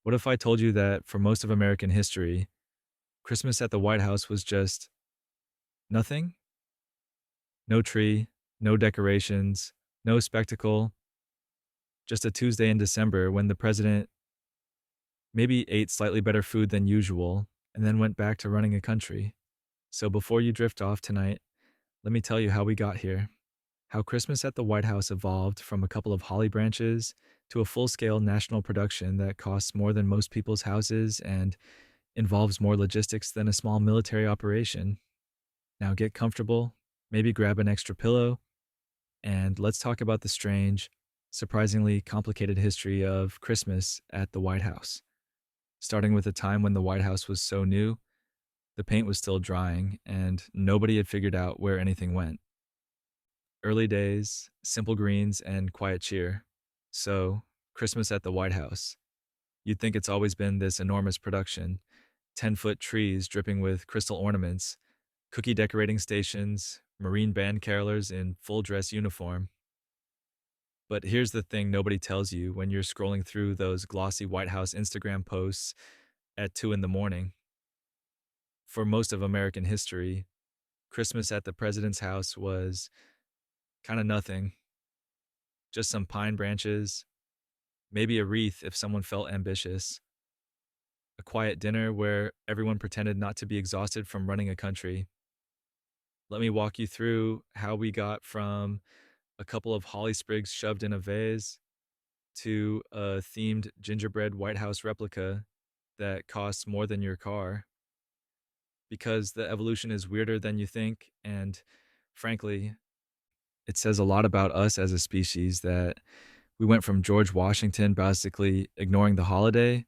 What if I told you that for most of American history, Christmas at the White House was just nothing? No tree, no decorations, no spectacle, just a Tuesday in December when the president maybe ate slightly better food than usual and then went back to running a country. So before you drift off tonight, let me tell you how we got here. How Christmas at the White House evolved from a couple of holly branches to a full scale national production that costs more than most people's houses and involves more logistics than a small military operation. Now get comfortable, maybe grab an extra pillow, and let's talk about the strange, surprisingly complicated history of Christmas at the White House. Starting with a time when the White House was so new, the paint was still drying, and nobody had figured out where anything went. Early days, simple greens, and quiet cheer. So, Christmas at the White House. You'd think it's always been this enormous production, 10-foot trees dripping with crystal ornaments, cookie decorating stations, Marine band carolers in full dress uniform. But here's the thing nobody tells you when you're scrolling through those glossy White House Instagram posts at 2 in the morning. For most of American history, Christmas at the president's house was kind of nothing, just some pine branches, maybe a wreath if someone felt ambitious, a quiet dinner where everyone pretended not to be exhausted from running a country. Let me walk you through how we got from a couple of holly sprigs shoved in a vase to a themed gingerbread White House replica that costs more than your car. Because the evolution is weirder than you think, and frankly, it says a lot about us as a species that we went from George Washington basically ignoring the holiday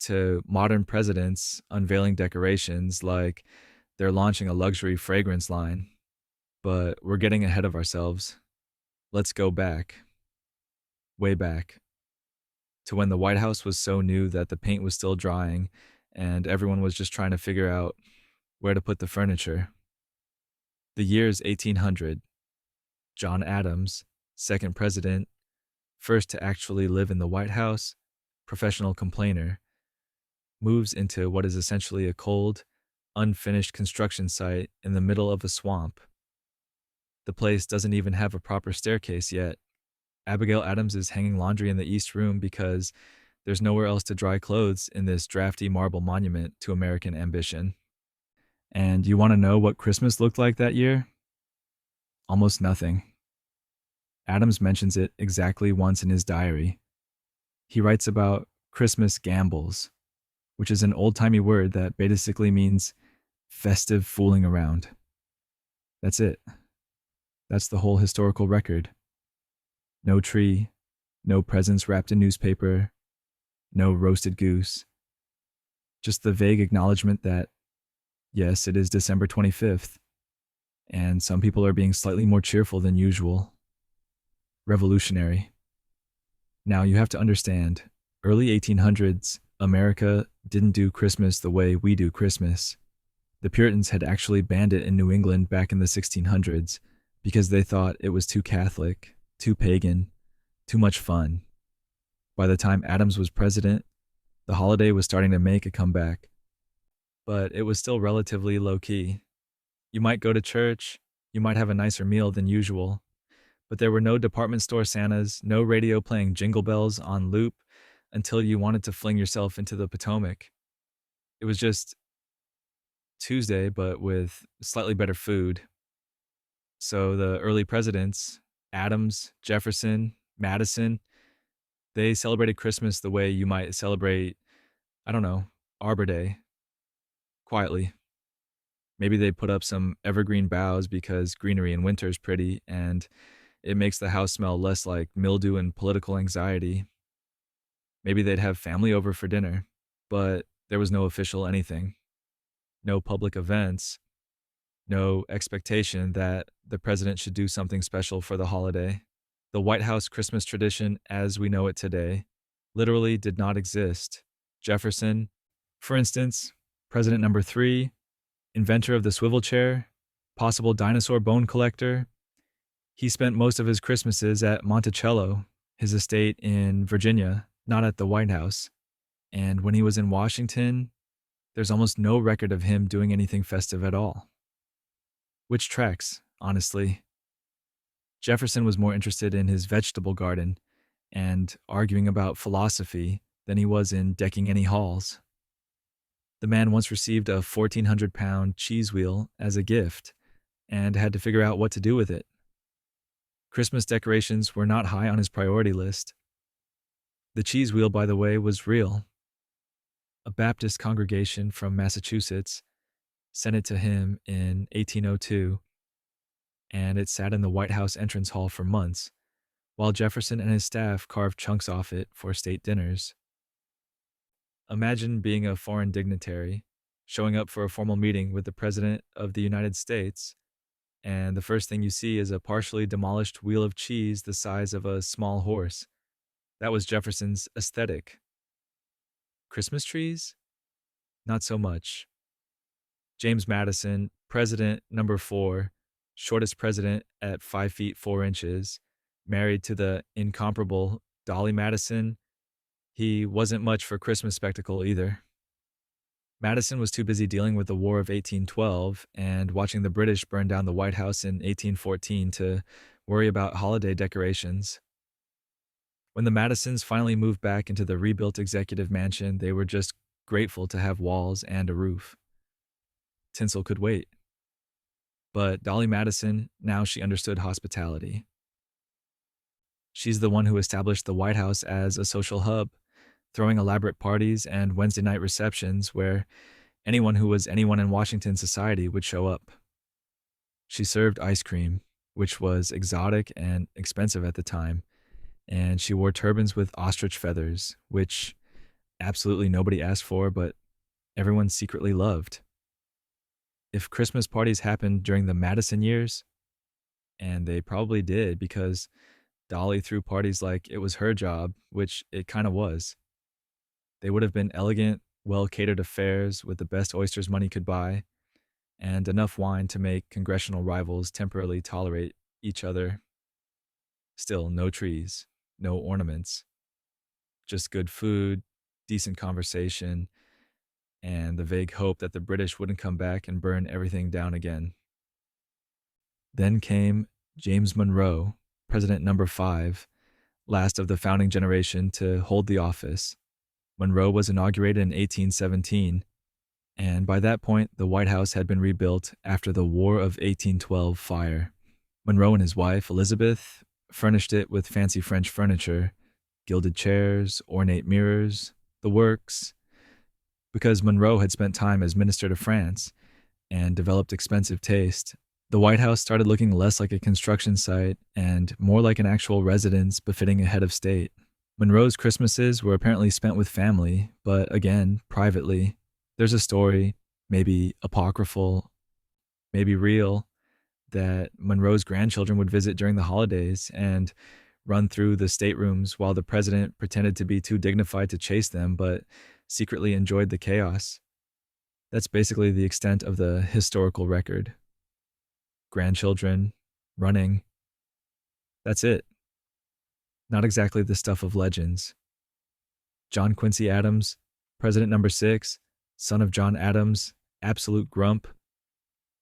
to modern presidents unveiling decorations like they're launching a luxury fragrance line. But we're getting ahead of ourselves. Let's go back, way back, to when the White House was so new that the paint was still drying and everyone was just trying to figure out where to put the furniture. The year's 1800. John Adams, second president, first to actually live in the White House, professional complainer, moves into what is essentially a cold, unfinished construction site in the middle of a swamp. The place doesn't even have a proper staircase yet. Abigail Adams is hanging laundry in the East Room because there's nowhere else to dry clothes in this drafty marble monument to American ambition. And you want to know what Christmas looked like that year? Almost nothing. Adams mentions it exactly once in his diary. He writes about Christmas gambles, which is an old-timey word that basically means festive fooling around. That's it. That's the whole historical record. No tree, no presents wrapped in newspaper, no roasted goose. Just the vague acknowledgement that, yes, it is December 25th, and some people are being slightly more cheerful than usual. Revolutionary. Now you have to understand, early 1800s, America didn't do Christmas the way we do Christmas. The Puritans had actually banned it in New England back in the 1600s because they thought it was too Catholic, too pagan, too much fun. By the time Adams was president, the holiday was starting to make a comeback. But it was still relatively low-key. You might go to church, you might have a nicer meal than usual, but there were no department store Santas, no radio playing Jingle Bells on loop until you wanted to fling yourself into the Potomac. It was just Tuesday, but with slightly better food. So the early presidents, Adams, Jefferson, Madison, they celebrated Christmas the way you might celebrate, I don't know, Arbor Day, quietly. Maybe they put up some evergreen boughs because greenery in winter is pretty and it makes the house smell less like mildew and political anxiety. Maybe they'd have family over for dinner, but there was no official anything. No public events, no expectation that the president should do something special for the holiday. The White House Christmas tradition, as we know it today, literally did not exist. Jefferson, for instance, President number 3, inventor of the swivel chair, possible dinosaur bone collector, he spent most of his Christmases at Monticello, his estate in Virginia, not at the White House. And when he was in Washington, there's almost no record of him doing anything festive at all. Which tracks, honestly. Jefferson was more interested in his vegetable garden and arguing about philosophy than he was in decking any halls. The man once received a 1,400-pound cheese wheel as a gift and had to figure out what to do with it. Christmas decorations were not high on his priority list. The cheese wheel, by the way, was real. A Baptist congregation from Massachusetts sent it to him in 1802, and it sat in the White House entrance hall for months, while Jefferson and his staff carved chunks off it for state dinners. Imagine being a foreign dignitary, showing up for a formal meeting with the President of the United States, and the first thing you see is a partially demolished wheel of cheese the size of a small horse. That was Jefferson's aesthetic. Christmas trees? Not so much. James Madison, President number 4, shortest president at 5 feet 4 inches, married to the incomparable Dolly Madison, he wasn't much for Christmas spectacle either. Madison was too busy dealing with the War of 1812 and watching the British burn down the White House in 1814 to worry about holiday decorations. When the Madisons finally moved back into the rebuilt executive mansion, they were just grateful to have walls and a roof. Tinsel could wait. But Dolly Madison, now she understood hospitality. She's the one who established the White House as a social hub, throwing elaborate parties and Wednesday night receptions where anyone who was anyone in Washington society would show up. She served ice cream, which was exotic and expensive at the time, and she wore turbans with ostrich feathers, which absolutely nobody asked for, but everyone secretly loved. If Christmas parties happened during the Madison years, and they probably did because Dolly threw parties like it was her job, which it kind of was. They would have been elegant, well-catered affairs with the best oysters money could buy, and enough wine to make congressional rivals temporarily tolerate each other. Still, no trees, no ornaments, just good food, decent conversation, and the vague hope that the British wouldn't come back and burn everything down again. Then came James Monroe, President number 5, last of the founding generation to hold the office. Monroe was inaugurated in 1817, and by that point, the White House had been rebuilt after the War of 1812 fire. Monroe and his wife, Elizabeth, furnished it with fancy French furniture, gilded chairs, ornate mirrors, the works. Because Monroe had spent time as minister to France and developed expensive taste, the White House started looking less like a construction site and more like an actual residence befitting a head of state. Monroe's Christmases were apparently spent with family, but again, privately. There's a story, maybe apocryphal, maybe real, that Monroe's grandchildren would visit during the holidays and run through the staterooms while the president pretended to be too dignified to chase them, but secretly enjoyed the chaos. That's basically the extent of the historical record. Grandchildren, running. That's it. Not exactly the stuff of legends. John Quincy Adams, President number 6, son of John Adams, absolute grump,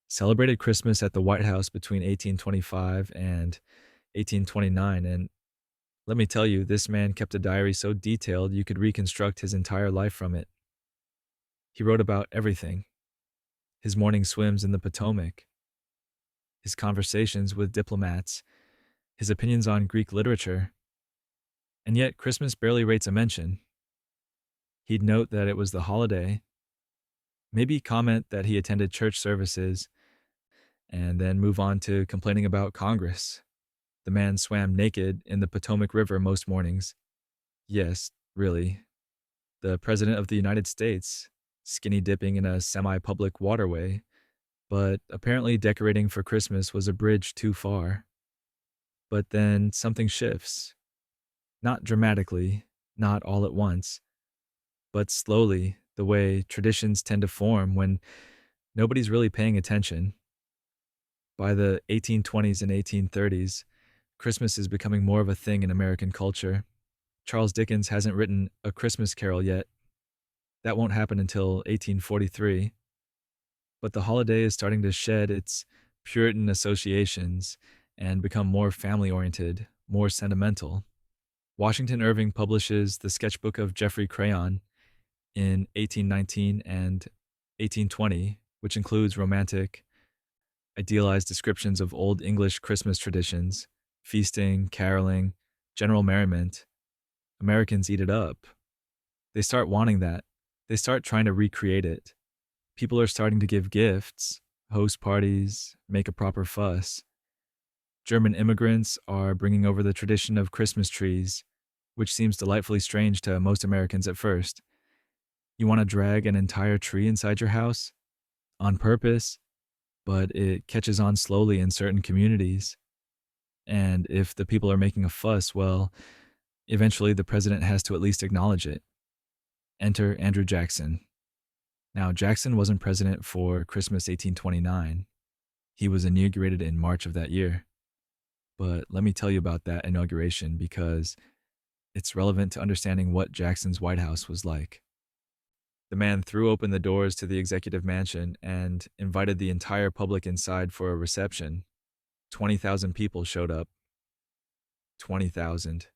celebrated Christmas at the White House between 1825 and 1829, and let me tell you, this man kept a diary so detailed you could reconstruct his entire life from it. He wrote about everything. His morning swims in the Potomac, his conversations with diplomats, his opinions on Greek literature. And yet Christmas barely rates a mention. He'd note that it was the holiday, maybe comment that he attended church services, and then move on to complaining about Congress. The man swam naked in the Potomac River most mornings. Yes, really. The President of the United States, skinny dipping in a semi-public waterway, but apparently decorating for Christmas was a bridge too far. But then something shifts. Not dramatically, not all at once, but slowly, the way traditions tend to form when nobody's really paying attention. By the 1820s and 1830s, Christmas is becoming more of a thing in American culture. Charles Dickens hasn't written A Christmas Carol yet, That won't happen until 1843, but the holiday is starting to shed its Puritan associations and become more family oriented, more sentimental. Washington Irving publishes The Sketchbook of Geoffrey Crayon in 1819 and 1820, which includes romantic, idealized descriptions of Old English Christmas traditions, feasting, caroling, general merriment. Americans eat it up. They start wanting that. They start trying to recreate it. People are starting to give gifts, host parties, make a proper fuss. German immigrants are bringing over the tradition of Christmas trees, which seems delightfully strange to most Americans at first. You want to drag an entire tree inside your house? On purpose, but it catches on slowly in certain communities. And if the people are making a fuss, well, eventually the president has to at least acknowledge it. Enter Andrew Jackson. Now, Jackson wasn't president for Christmas 1829. He was inaugurated in March of that year. But let me tell you about that inauguration because it's relevant to understanding what Jackson's White House was like. The man threw open the doors to the executive mansion and invited the entire public inside for a reception. 20,000 people showed up. 20,000.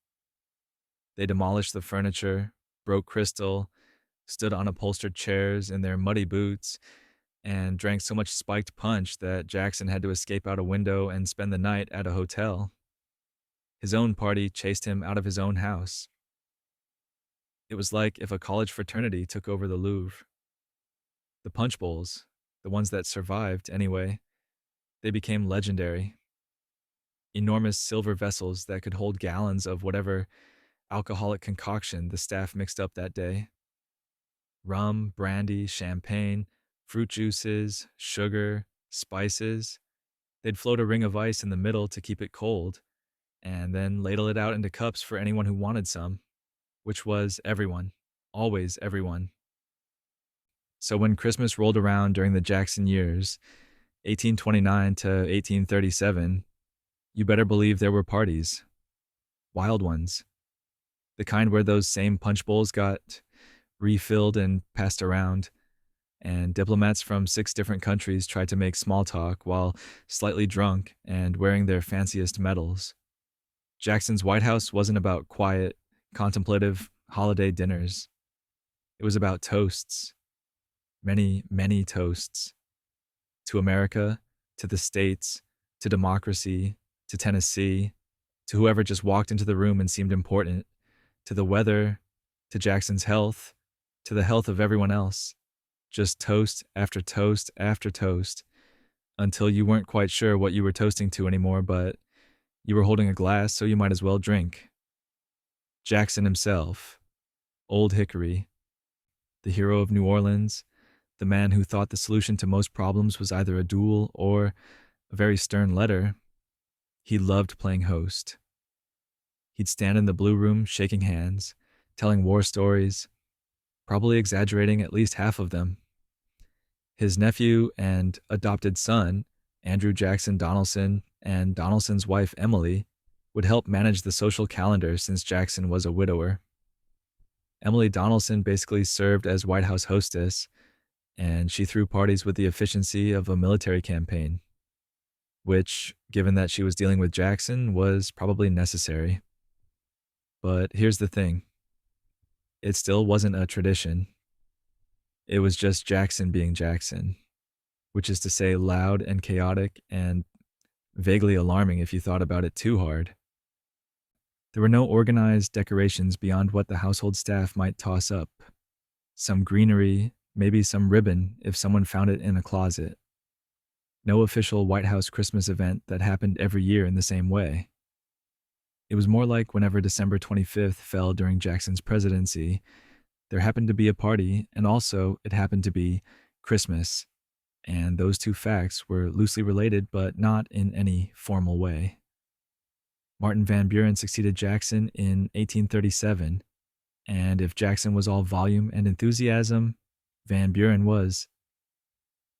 They demolished the furniture, broke crystal, stood on upholstered chairs in their muddy boots, and drank so much spiked punch that Jackson had to escape out a window and spend the night at a hotel. His own party chased him out of his own house. It was like if a college fraternity took over the Louvre. The punch bowls, the ones that survived anyway, they became legendary. Enormous silver vessels that could hold gallons of whatever alcoholic concoction the staff mixed up that day. Rum, brandy, champagne, fruit juices, sugar, spices. They'd float a ring of ice in the middle to keep it cold, and then ladle it out into cups for anyone who wanted some, which was everyone, always everyone. So when Christmas rolled around during the Jackson years, 1829 to 1837, you better believe there were parties. Wild ones. The kind where those same punch bowls got refilled and passed around, and diplomats from 6 different countries tried to make small talk while slightly drunk and wearing their fanciest medals. Jackson's White House wasn't about quiet, contemplative holiday dinners. It was about toasts. Many, many toasts. To America, to the States, to democracy, to Tennessee, to whoever just walked into the room and seemed important, to the weather, to Jackson's health, to the health of everyone else. Just toast after toast after toast, until you weren't quite sure what you were toasting to anymore, but you were holding a glass, so you might as well drink. Jackson himself, Old Hickory, the hero of New Orleans, the man who thought the solution to most problems was either a duel or a very stern letter. He loved playing host. He'd stand in the blue room shaking hands, telling war stories, probably exaggerating at least half of them. His nephew and adopted son, Andrew Jackson Donaldson, and Donaldson's wife Emily, would help manage the social calendar since Jackson was a widower. Emily Donaldson basically served as White House hostess, and she threw parties with the efficiency of a military campaign, which, given that she was dealing with Jackson, was probably necessary. But here's the thing. It still wasn't a tradition. It was just Jackson being Jackson, which is to say loud and chaotic and vaguely alarming if you thought about it too hard. There were no organized decorations beyond what the household staff might toss up. Some greenery, maybe some ribbon if someone found it in a closet. No official White House Christmas event that happened every year in the same way. It was more like whenever December 25th fell during Jackson's presidency, there happened to be a party, and also it happened to be Christmas, and those two facts were loosely related but not in any formal way. Martin Van Buren succeeded Jackson in 1837, and if Jackson was all volume and enthusiasm, Van Buren was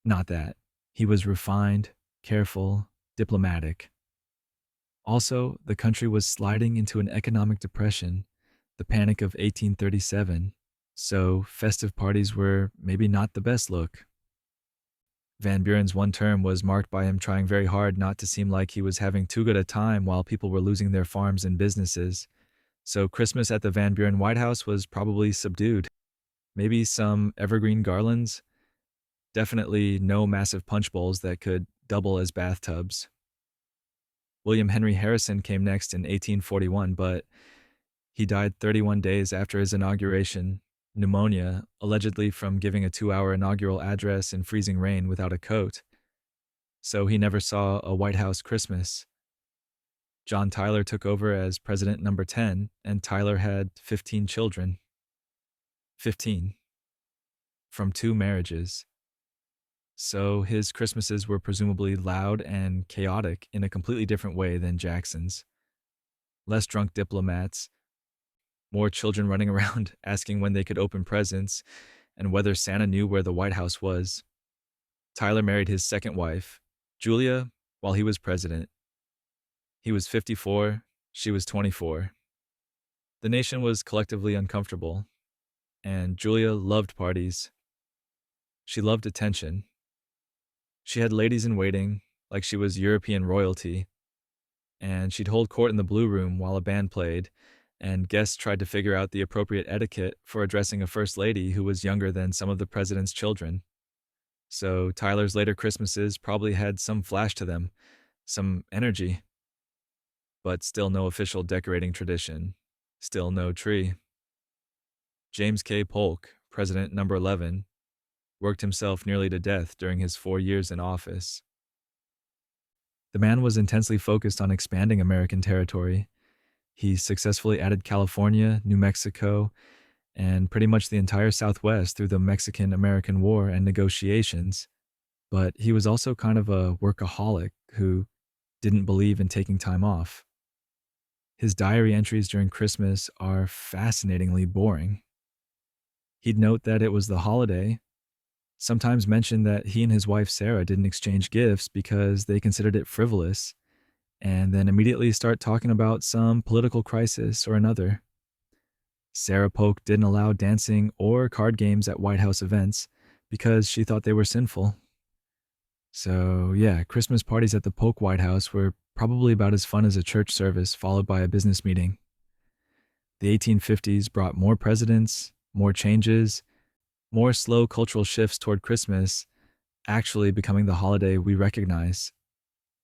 not that. He was refined, careful, diplomatic. Also, the country was sliding into an economic depression, the Panic of 1837, so festive parties were maybe not the best look. Van Buren's one term was marked by him trying very hard not to seem like he was having too good a time while people were losing their farms and businesses. So Christmas at the Van Buren White House was probably subdued. Maybe some evergreen garlands, definitely no massive punch bowls that could double as bathtubs. William Henry Harrison came next in 1841, but he died 31 days after his inauguration, pneumonia, allegedly from giving a 2-hour inaugural address in freezing rain without a coat. So he never saw a White House Christmas. John Tyler took over as president number 10, and Tyler had 15 children. 15. From 2 marriages. So his Christmases were presumably loud and chaotic in a completely different way than Jackson's. Less drunk diplomats, more children running around asking when they could open presents and whether Santa knew where the White House was. Tyler married his second wife, Julia, while he was president. He was 54, she was 24. The nation was collectively uncomfortable, and Julia loved parties. She loved attention. She had ladies in waiting, like she was European royalty, and she'd hold court in the Blue Room while a band played, and guests tried to figure out the appropriate etiquette for addressing a first lady who was younger than some of the president's children. So Tyler's later Christmases probably had some flash to them, some energy, but still no official decorating tradition, still no tree. James K. Polk, president number 11, worked himself nearly to death during his 4 years in office. The man was intensely focused on expanding American territory. He successfully added California, New Mexico, and pretty much the entire Southwest through the Mexican-American War and negotiations. But he was also kind of a workaholic who didn't believe in taking time off. His diary entries during Christmas are fascinatingly boring. He'd note that it was the holiday, sometimes mention that he and his wife Sarah didn't exchange gifts because they considered it frivolous, and then immediately start talking about some political crisis or another. Sarah Polk didn't allow dancing or card games at White House events because she thought they were sinful. So yeah, Christmas parties at the Polk White House were probably about as fun as a church service followed by a business meeting. The 1850s brought more presidents, more changes, more slow cultural shifts toward Christmas actually becoming the holiday we recognize.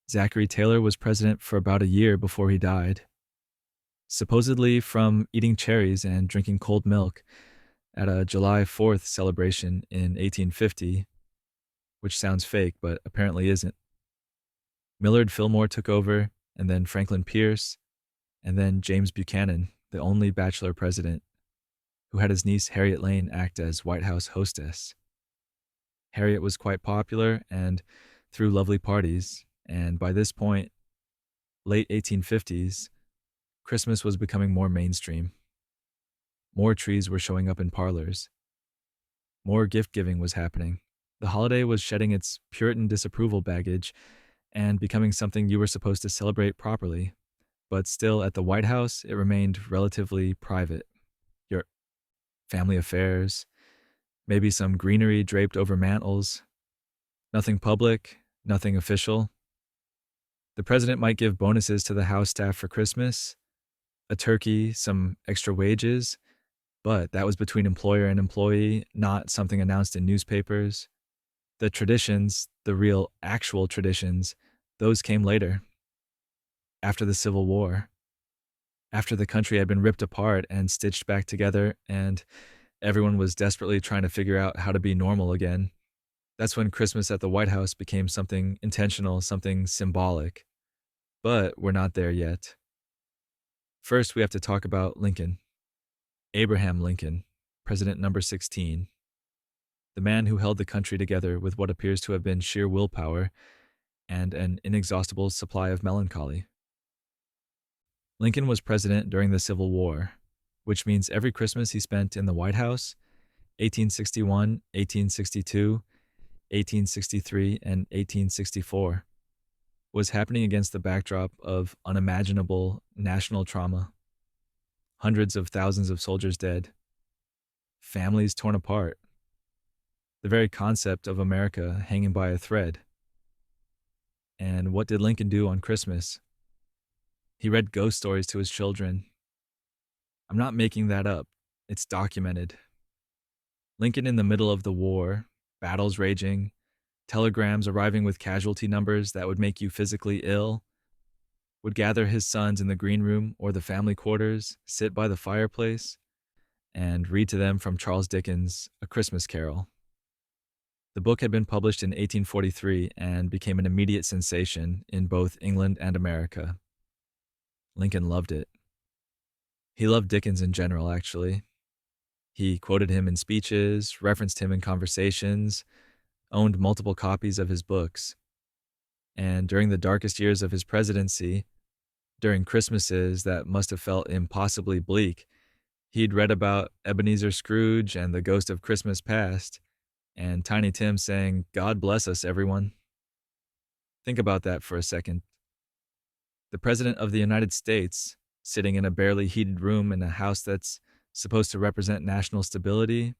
Zachary Taylor was president for about a year before he died, supposedly from eating cherries and drinking cold milk at a July 4th celebration in 1850, which sounds fake but apparently isn't. Millard Fillmore took over, and then Franklin Pierce, and then James Buchanan, the only bachelor president, who had his niece Harriet Lane act as White House hostess. Harriet was quite popular and threw lovely parties, and by this point, late 1850s, Christmas was becoming more mainstream. More trees were showing up in parlors. More gift-giving was happening. The holiday was shedding its Puritan disapproval baggage and becoming something you were supposed to celebrate properly, but still at the White House, it remained relatively private. Your family affairs, maybe some greenery draped over mantels. Nothing public, nothing official. The president might give bonuses to the House staff for Christmas, a turkey, some extra wages, but that was between employer and employee, not something announced in newspapers. The traditions, the real actual traditions, those came later. After the Civil War. After the country had been ripped apart and stitched back together, and everyone was desperately trying to figure out how to be normal again. That's when Christmas at the White House became something intentional, something symbolic. But we're not there yet. First, we have to talk about Lincoln. Abraham Lincoln, president number 16. The man who held the country together with what appears to have been sheer willpower and an inexhaustible supply of melancholy. Lincoln was president during the Civil War, which means every Christmas he spent in the White House, 1861, 1862, 1863, and 1864, was happening against the backdrop of unimaginable national trauma. Hundreds of thousands of soldiers dead. families torn apart, the very concept of America hanging by a thread. And what did Lincoln do on Christmas? He read ghost stories to his children. I'm not making that up, it's documented. Lincoln in the middle of the war, battles raging, telegrams arriving with casualty numbers that would make you physically ill, would gather his sons in the green room or the family quarters, sit by the fireplace, and read to them from Charles Dickens' A Christmas Carol. The book had been published in 1843 and became an immediate sensation in both England and America. Lincoln loved it. He loved Dickens in general, actually. He quoted him in speeches, referenced him in conversations, owned multiple copies of his books. And during the darkest years of his presidency, during Christmases that must have felt impossibly bleak, he'd read about Ebenezer Scrooge and the ghost of Christmas past, and Tiny Tim saying, "God bless us, everyone." Think about that for a second. The President of the United States, sitting in a barely heated room in a house that's supposed to represent national stability,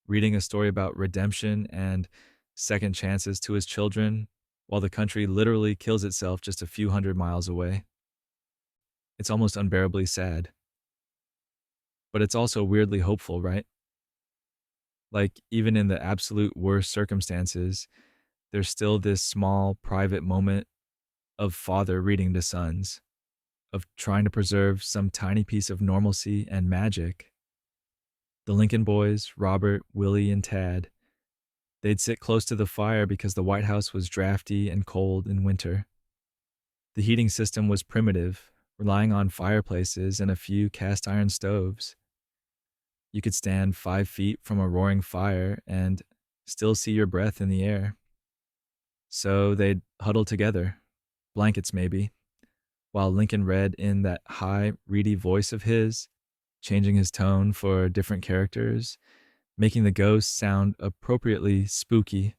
reading a story about redemption and second chances to his children, while the country literally kills itself just a few hundred miles away. It's almost unbearably sad. But it's also weirdly hopeful, right? Like, even in the absolute worst circumstances, there's still this small, private moment of father reading to sons, of trying to preserve some tiny piece of normalcy and magic. The Lincoln boys, Robert, Willie, and Tad, they'd sit close to the fire because the White House was drafty and cold in winter. The heating system was primitive, relying on fireplaces and a few cast iron stoves. You could stand 5 feet from a roaring fire and still see your breath in the air. So they'd huddle together, blankets maybe, while Lincoln read in that high, reedy voice of his, changing his tone for different characters, making the ghosts sound appropriately spooky,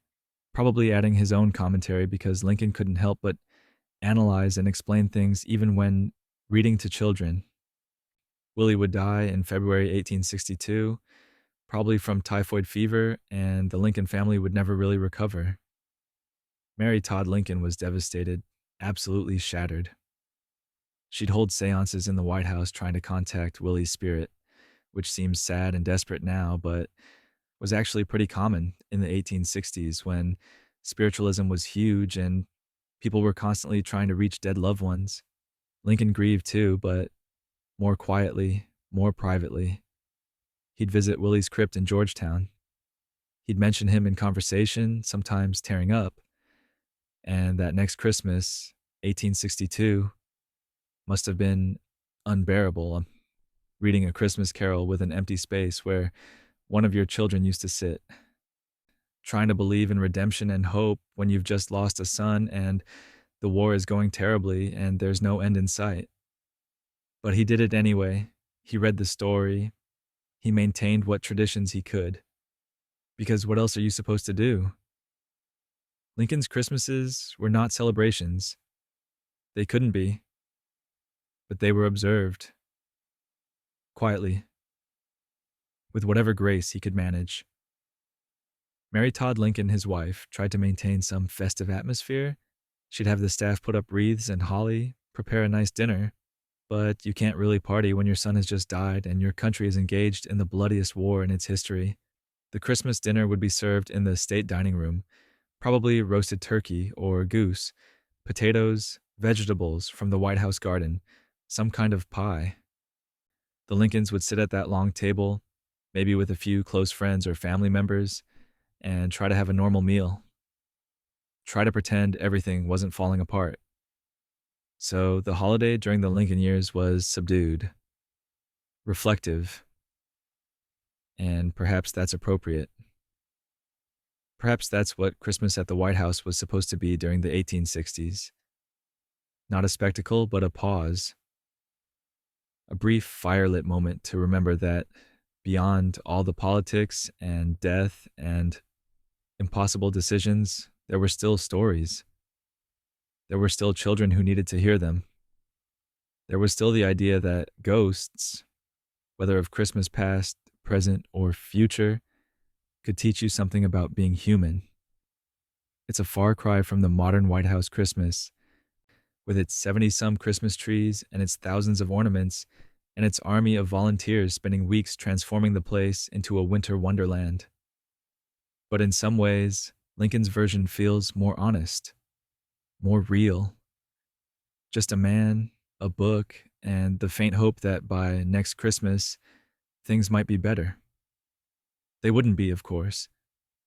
probably adding his own commentary because Lincoln couldn't help but analyze and explain things even when reading to children. Willie would die in February 1862, probably from typhoid fever, and the Lincoln family would never really recover. Mary Todd Lincoln was devastated, absolutely shattered. She'd hold seances in the White House trying to contact Willie's spirit, which seems sad and desperate now, but was actually pretty common in the 1860s when spiritualism was huge and people were constantly trying to reach dead loved ones. Lincoln grieved too, but more quietly, more privately. He'd visit Willie's crypt in Georgetown. He'd mention him in conversation, sometimes tearing up. And that next Christmas, 1862, must have been unbearable, reading A Christmas Carol with an empty space where one of your children used to sit, trying to believe in redemption and hope when you've just lost a son and the war is going terribly and there's no end in sight. But he did it anyway. He read the story. He maintained what traditions he could. Because what else are you supposed to do? Lincoln's Christmases were not celebrations. They couldn't be. But they were observed. Quietly. With whatever grace he could manage. Mary Todd Lincoln, his wife, tried to maintain some festive atmosphere. She'd have the staff put up wreaths and holly, prepare a nice dinner. But you can't really party when your son has just died and your country is engaged in the bloodiest war in its history. The Christmas dinner would be served in the state dining room, probably roasted turkey or goose, potatoes, vegetables from the White House garden, some kind of pie. The Lincolns would sit at that long table, maybe with a few close friends or family members, and try to have a normal meal. Try to pretend everything wasn't falling apart. So the holiday during the Lincoln years was subdued, reflective, and perhaps that's appropriate. Perhaps that's what Christmas at the White House was supposed to be during the 1860s. Not a spectacle, but a pause. A brief firelit moment to remember that beyond all the politics and death and impossible decisions, there were still stories. There were still children who needed to hear them. There was still the idea that ghosts, whether of Christmas past, present, or future could teach you something about being human. It's a far cry from the modern White House Christmas, with its 70 some Christmas trees and its thousands of ornaments and its army of volunteers spending weeks transforming the place into a winter wonderland. But in some ways, Lincoln's version feels more honest, more real. Just a man, a book, and the faint hope that by next Christmas, things might be better. They wouldn't be, of course.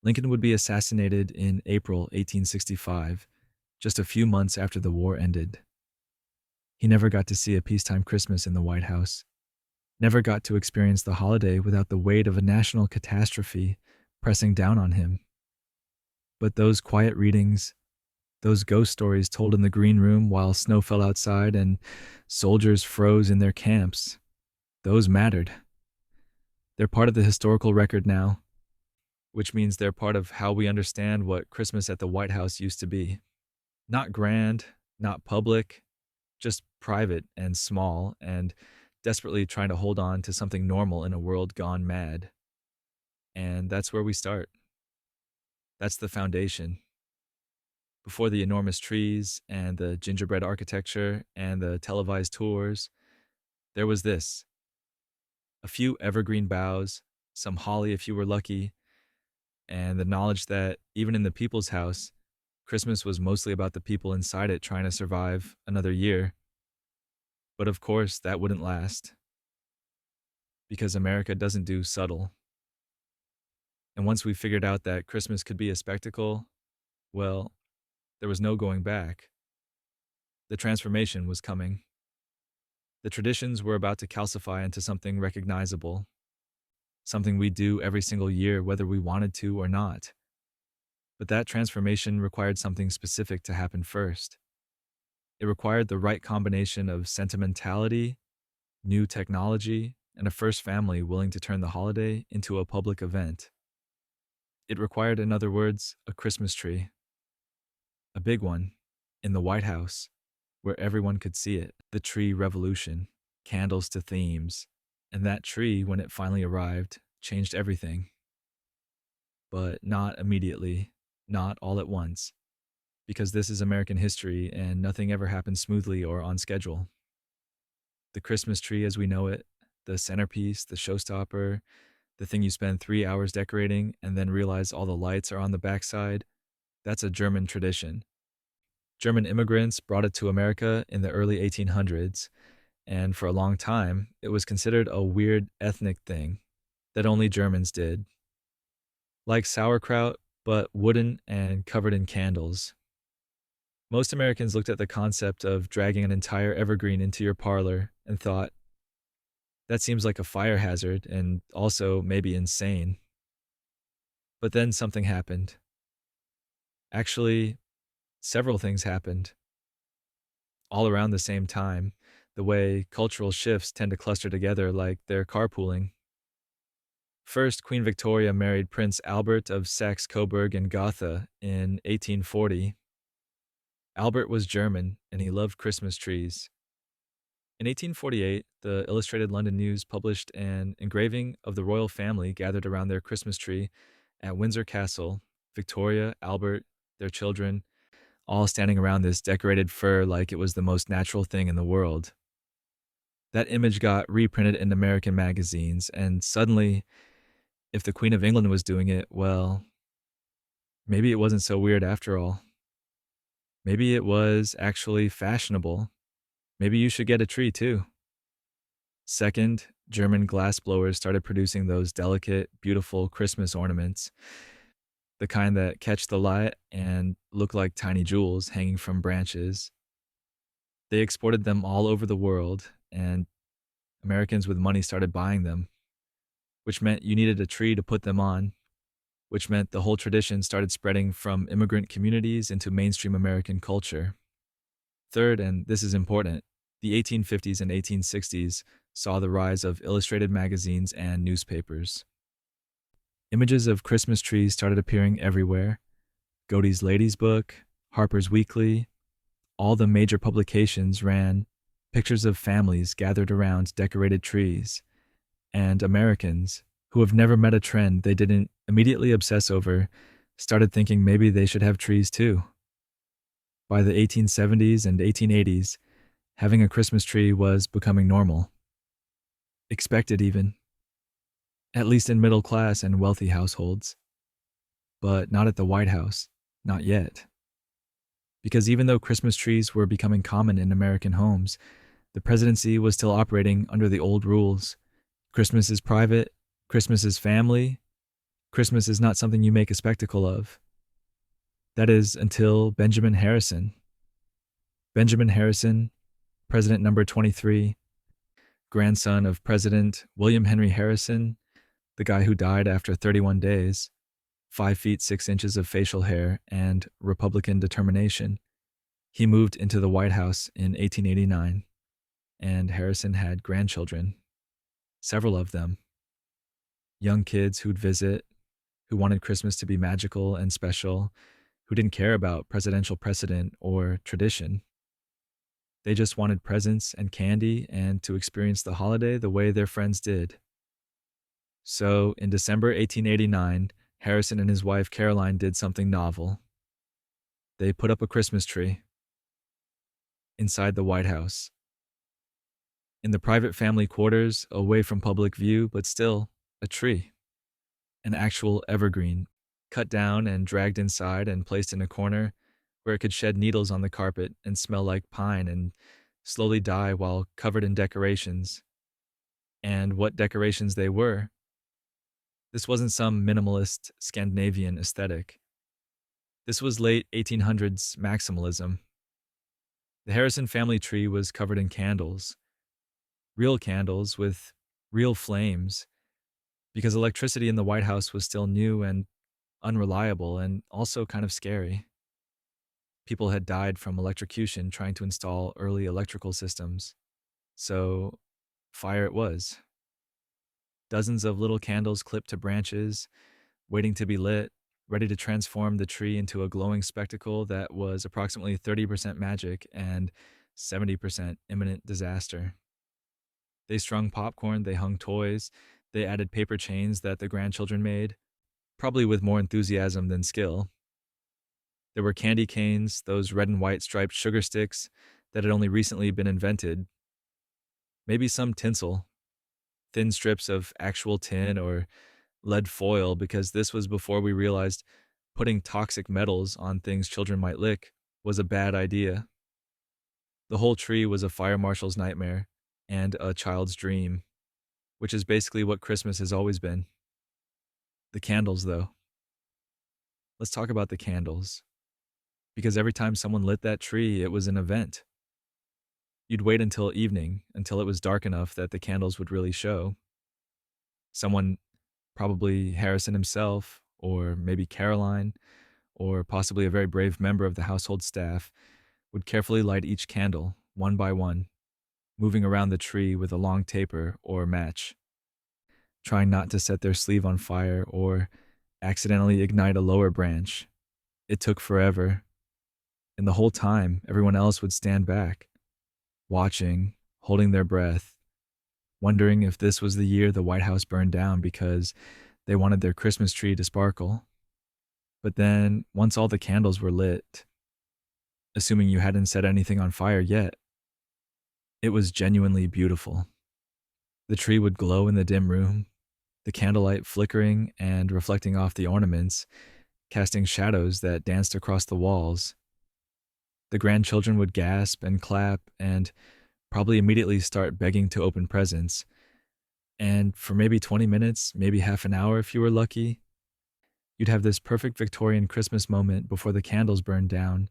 Lincoln would be assassinated in April 1865, just a few months after the war ended. He never got to see a peacetime Christmas in the White House, never got to experience the holiday without the weight of a national catastrophe pressing down on him. But those quiet readings, those ghost stories told in the green room while snow fell outside and soldiers froze in their camps, those mattered. They're part of the historical record now, which means they're part of how we understand what Christmas at the White House used to be. Not grand, not public, just private and small, and desperately trying to hold on to something normal in a world gone mad. And that's where we start. That's the foundation. Before the enormous trees and the gingerbread architecture and the televised tours, there was this: a few evergreen boughs, some holly if you were lucky, and the knowledge that even in the people's house, Christmas was mostly about the people inside it trying to survive another year. But of course, that wouldn't last, because America doesn't do subtle. And once we figured out that Christmas could be a spectacle, well, there was no going back. The transformation was coming. The traditions were about to calcify into something recognizable, something we do every single year whether we wanted to or not. But that transformation required something specific to happen first. It required the right combination of sentimentality, new technology, and a first family willing to turn the holiday into a public event. It required, in other words, a Christmas tree. A big one, in the White House, where everyone could see it. The tree revolution, candles to themes. And that tree, when it finally arrived, changed everything. But not immediately, not all at once, because this is American history and nothing ever happens smoothly or on schedule. The Christmas tree as we know it, the centerpiece, the showstopper, the thing you spend 3 hours decorating and then realize all the lights are on the backside, that's a German tradition. German immigrants brought it to America in the early 1800s, and for a long time, it was considered a weird ethnic thing that only Germans did. Like sauerkraut, but wooden and covered in candles. Most Americans looked at the concept of dragging an entire evergreen into your parlor and thought, that seems like a fire hazard and also maybe insane. But then something happened. Actually, several things happened. All around the same time, the way cultural shifts tend to cluster together like they're carpooling. First, Queen Victoria married Prince Albert of Saxe-Coburg and Gotha in 1840. Albert was German, and he loved Christmas trees. In 1848, the Illustrated London News published an engraving of the royal family gathered around their Christmas tree at Windsor Castle, Victoria, Albert, their children, all standing around this decorated fir like it was the most natural thing in the world. That image got reprinted in American magazines, and suddenly, if the Queen of England was doing it, well, maybe it wasn't so weird after all. Maybe it was actually fashionable. Maybe you should get a tree too. Second, German glassblowers started producing those delicate, beautiful Christmas ornaments, the kind that catch the light and look like tiny jewels hanging from branches. They exported them all over the world, and Americans with money started buying them, which meant you needed a tree to put them on, which meant the whole tradition started spreading from immigrant communities into mainstream American culture. Third, and this is important, the 1850s and 1860s saw the rise of illustrated magazines and newspapers. Images of Christmas trees started appearing everywhere. Godey's Lady's Book, Harper's Weekly, all the major publications ran pictures of families gathered around decorated trees, and Americans, who have never met a trend they didn't immediately obsess over started thinking maybe they should have trees too. By the 1870s and 1880s, having a Christmas tree was becoming normal, expected even, at least in middle class and wealthy households. But not at the White House, not yet. Because even though Christmas trees were becoming common in American homes, the presidency was still operating under the old rules. Christmas is private, Christmas is family, Christmas is not something you make a spectacle of. That is until Benjamin Harrison. Benjamin Harrison, President number 23, grandson of President William Henry Harrison, the guy who died after 31 days, 5 feet 6 inches of facial hair, and Republican determination. He moved into the White House in 1889, and Harrison had grandchildren, several of them, young kids who'd visit, who wanted Christmas to be magical and special, who didn't care about presidential precedent or tradition. They just wanted presents and candy and to experience the holiday the way their friends did. So, in December 1889, Harrison and his wife Caroline did something novel. They put up a Christmas tree inside the White House. In the private family quarters, away from public view, but still a tree. An actual evergreen, cut down and dragged inside and placed in a corner where it could shed needles on the carpet and smell like pine and slowly die while covered in decorations. And what decorations they were. This wasn't some minimalist Scandinavian aesthetic. This was late 1800s maximalism. The Harrison family tree was covered in candles, real candles with real flames, because electricity in the White House was still new and unreliable and also kind of scary. People had died from electrocution trying to install early electrical systems. So, fire it was. Dozens of little candles clipped to branches, waiting to be lit, ready to transform the tree into a glowing spectacle that was approximately 30% magic and 70% imminent disaster. They strung popcorn, they hung toys, they added paper chains that the grandchildren made, probably with more enthusiasm than skill. There were candy canes, those red and white striped sugar sticks that had only recently been invented. Maybe some tinsel, thin strips of actual tin or lead foil, because this was before we realized putting toxic metals on things children might lick was a bad idea. The whole tree was a fire marshal's nightmare and a child's dream, which is basically what Christmas has always been. The candles, though. Let's talk about the candles. Because every time someone lit that tree, it was an event. You'd wait until evening, until it was dark enough that the candles would really show. Someone, probably Harrison himself, or maybe Caroline, or possibly a very brave member of the household staff, would carefully light each candle, one by one, moving around the tree with a long taper or match, trying not to set their sleeve on fire or accidentally ignite a lower branch. It took forever. And the whole time, everyone else would stand back, watching, holding their breath, wondering if this was the year the White House burned down because they wanted their Christmas tree to sparkle. But then, once all the candles were lit, assuming you hadn't set anything on fire yet, it was genuinely beautiful. The tree would glow in the dim room, the candlelight flickering and reflecting off the ornaments, casting shadows that danced across the walls. The grandchildren would gasp and clap and probably immediately start begging to open presents. And for maybe 20 minutes, maybe half an hour if you were lucky, you'd have this perfect Victorian Christmas moment before the candles burned down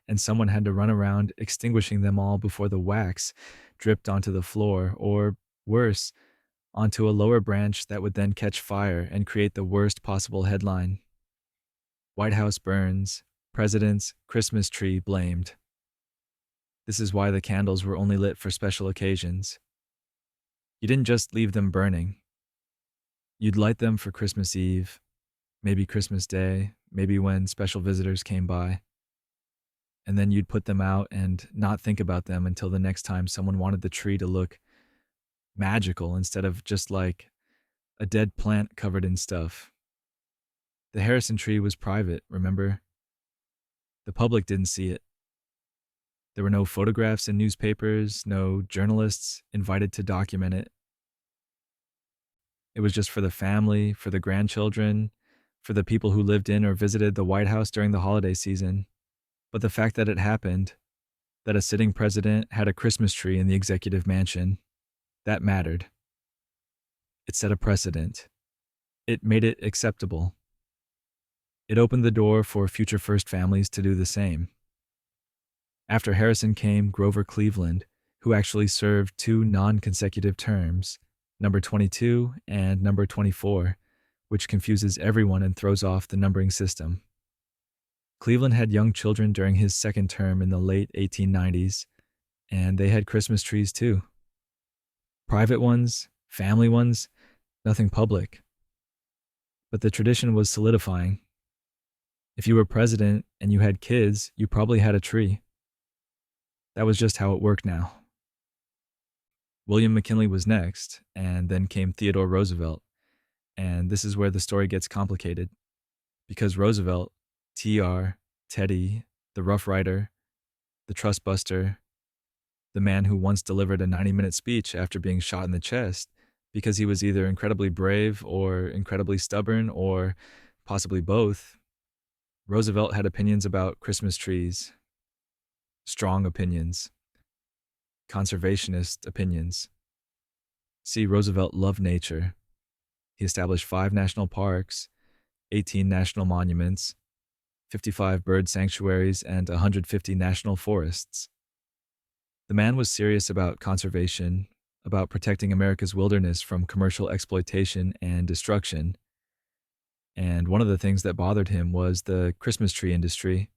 and someone had to run around extinguishing them all before the wax dripped onto the floor, or worse, onto a lower branch that would then catch fire and create the worst possible headline. White House burns, President's Christmas tree blamed. This is why the candles were only lit for special occasions. You didn't just leave them burning. You'd light them for Christmas Eve, maybe Christmas Day, maybe when special visitors came by. And then you'd put them out and not think about them until the next time someone wanted the tree to look magical instead of just like a dead plant covered in stuff. The Harrison tree was private, remember? The public didn't see it. There were no photographs in newspapers, no journalists invited to document it. It was just for the family, for the grandchildren, for the people who lived in or visited the White House during the holiday season. But the fact that it happened, that a sitting president had a Christmas tree in the executive mansion, that mattered. It set a precedent. It made it acceptable. It opened the door for future first families to do the same. After Harrison came Grover Cleveland, who actually served 2 non-consecutive terms, number 22 and number 24, which confuses everyone and throws off the numbering system. Cleveland had young children during his second term in the late 1890s, and they had Christmas trees too. Private ones, family ones, nothing public. But the tradition was solidifying. If you were president and you had kids, you probably had a tree. That was just how it worked now. William McKinley was next, and then came Theodore Roosevelt. And this is where the story gets complicated. Because Roosevelt, TR, Teddy, the Rough Rider, the Trust Buster, the man who once delivered a 90-minute speech after being shot in the chest because he was either incredibly brave or incredibly stubborn or possibly both, Roosevelt had opinions about Christmas trees, strong opinions, conservationist opinions. See, Roosevelt loved nature. He established 5 national parks, 18 national monuments, 55 bird sanctuaries, and 150 national forests. The man was serious about conservation, about protecting America's wilderness from commercial exploitation and destruction. And one of the things that bothered him was the Christmas tree industry,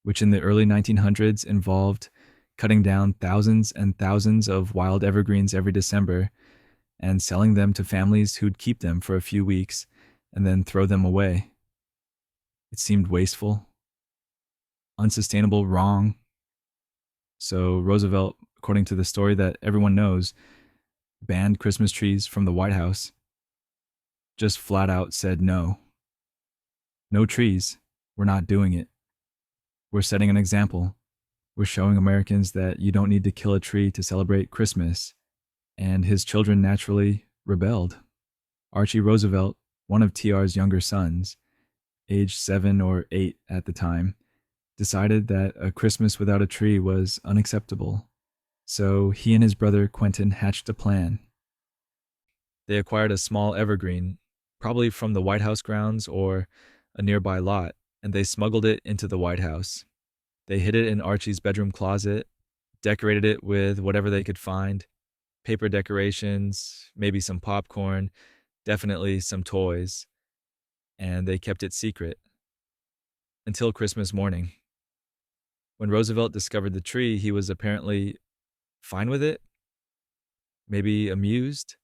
which in the early 1900s involved cutting down thousands and thousands of wild evergreens every December and selling them to families who'd keep them for a few weeks and then throw them away. It seemed wasteful, unsustainable, wrong. So Roosevelt, according to the story that everyone knows, banned Christmas trees from the White House. Just flat out said no. No trees. We're not doing it. We're setting an example. We're showing Americans that you don't need to kill a tree to celebrate Christmas. And his children naturally rebelled. Archie Roosevelt, one of TR's younger sons, aged 7 or 8 at the time, decided that a Christmas without a tree was unacceptable. So he and his brother Quentin hatched a plan. They acquired a small evergreen, probably from the White House grounds or a nearby lot, and they smuggled it into the White House. They hid it in Archie's bedroom closet, decorated it with whatever they could find, paper decorations, maybe some popcorn, definitely some toys, and they kept it secret until Christmas morning. When Roosevelt discovered the tree, he was apparently fine with it, maybe amused.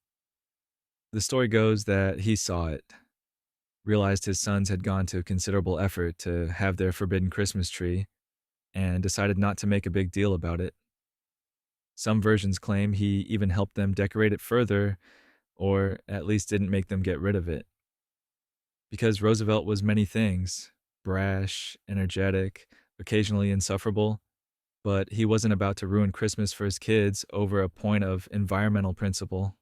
The story goes that he saw it, realized his sons had gone to considerable effort to have their forbidden Christmas tree, and decided not to make a big deal about it. Some versions claim he even helped them decorate it further, or at least didn't make them get rid of it. Because Roosevelt was many things, brash, energetic, occasionally insufferable, but he wasn't about to ruin Christmas for his kids over a point of environmental principle.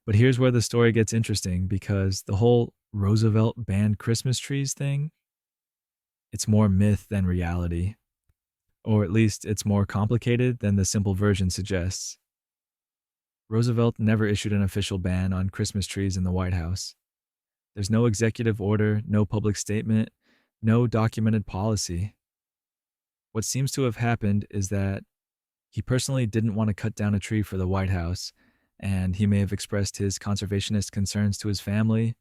But here's where the story gets interesting, because the whole Roosevelt banned Christmas trees thing, it's more myth than reality. Or at least it's more complicated than the simple version suggests. Roosevelt never issued an official ban on Christmas trees in the White House. There's no executive order, no public statement, no documented policy. What seems to have happened is that he personally didn't want to cut down a tree for the White House, and he may have expressed his conservationist concerns to his family,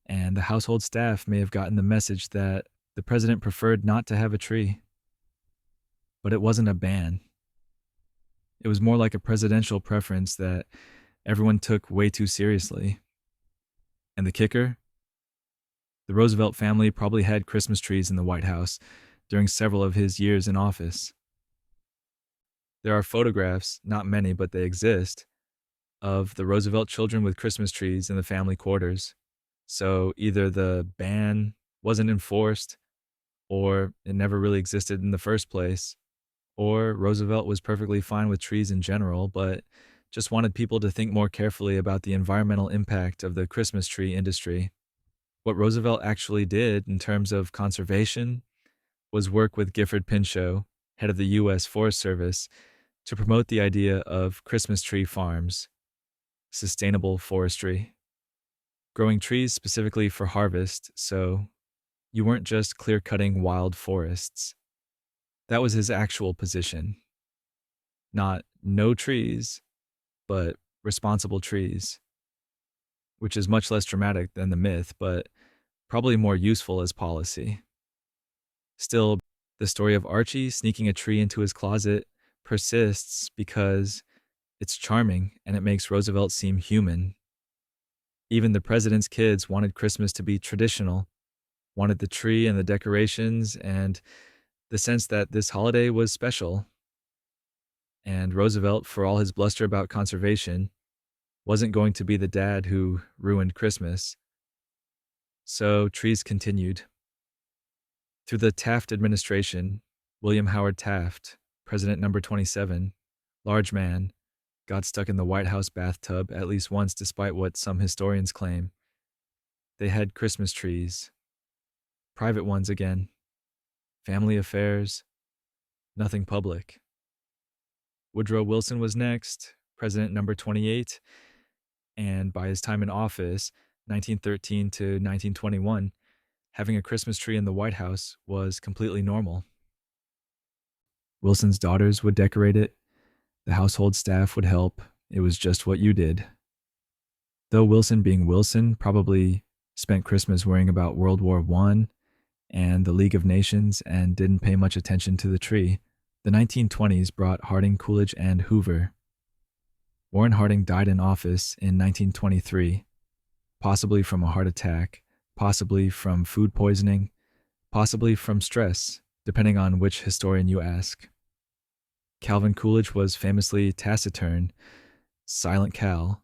and the household staff may have gotten the message that the president preferred not to have a tree. But it wasn't a ban. It was more like a presidential preference that everyone took way too seriously. And the kicker? The Roosevelt family probably had Christmas trees in the White House during several of his years in office. There are photographs, not many, but they exist, of the Roosevelt children with Christmas trees in the family quarters. So either the ban wasn't enforced, or it never really existed in the first place, or Roosevelt was perfectly fine with trees in general, but just wanted people to think more carefully about the environmental impact of the Christmas tree industry. What Roosevelt actually did in terms of conservation was work with Gifford Pinchot, head of the U.S. Forest Service, to promote the idea of Christmas tree farms, sustainable forestry, growing trees specifically for harvest, so you weren't just clear cutting wild forests. That was his actual position. Not no trees, but responsible trees, which is much less dramatic than the myth, but probably more useful as policy. Still, the story of Archie sneaking a tree into his closet persists because it's charming and it makes Roosevelt seem human. Even the president's kids wanted Christmas to be traditional, wanted the tree and the decorations and the sense that this holiday was special. And Roosevelt, for all his bluster about conservation, wasn't going to be the dad who ruined Christmas. So trees continued. Through the Taft administration, William Howard Taft, President number 27, large man, got stuck in the White House bathtub at least once despite what some historians claim. They had Christmas trees. Private ones again. Family affairs. Nothing public. Woodrow Wilson was next, President number 28, and by his time in office, 1913 to 1921, having a Christmas tree in the White House was completely normal. Wilson's daughters would decorate it. The household staff would help. It was just what you did. Though Wilson, being Wilson, probably spent Christmas worrying about World War I and the League of Nations and didn't pay much attention to the tree, the 1920s brought Harding, Coolidge, and Hoover. Warren Harding died in office in 1923, possibly from a heart attack, possibly from food poisoning, possibly from stress, depending on which historian you ask. Calvin Coolidge was famously taciturn, silent Cal,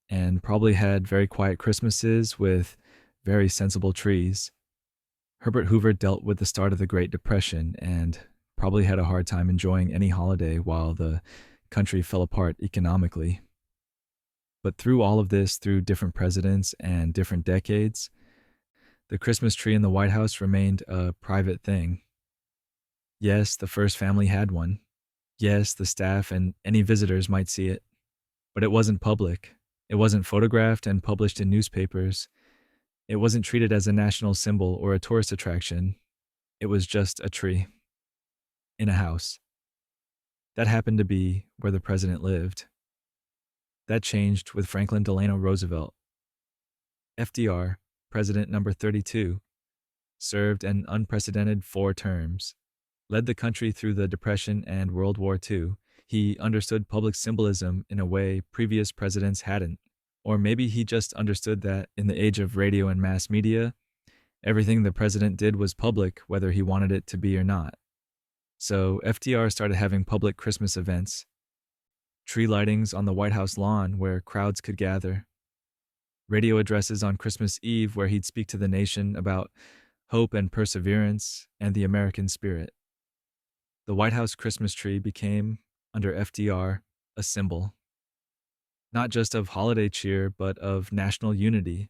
and probably had very quiet Christmases with very sensible trees. Herbert Hoover dealt with the start of the Great Depression and probably had a hard time enjoying any holiday while the country fell apart economically. But through all of this, through different presidents and different decades, the Christmas tree in the White House remained a private thing. Yes, the first family had one. Yes, the staff and any visitors might see it. But it wasn't public. It wasn't photographed and published in newspapers. It wasn't treated as a national symbol or a tourist attraction. It was just a tree. In a house. That happened to be where the president lived. That changed with Franklin Delano Roosevelt. FDR, President number 32, served an unprecedented 4 terms, led the country through the Depression and World War II. He understood public symbolism in a way previous presidents hadn't. Or maybe he just understood that in the age of radio and mass media, everything the president did was public whether he wanted it to be or not. So FDR started having public Christmas events, tree lightings on the White House lawn where crowds could gather, radio addresses on Christmas Eve where he'd speak to the nation about hope and perseverance and the American spirit. The White House Christmas tree became, under FDR, a symbol, not just of holiday cheer, but of national unity,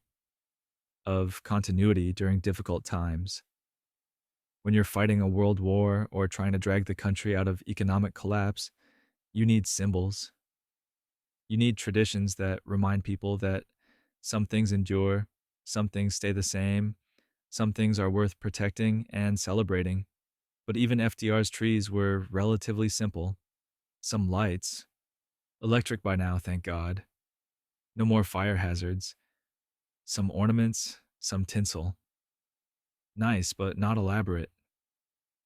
of continuity during difficult times. When you're fighting a world war or trying to drag the country out of economic collapse, you need symbols. You need traditions that remind people that some things endure, some things stay the same, some things are worth protecting and celebrating. But even FDR's trees were relatively simple. Some lights. Electric by now, thank God. No more fire hazards. Some ornaments, some tinsel. Nice, but not elaborate.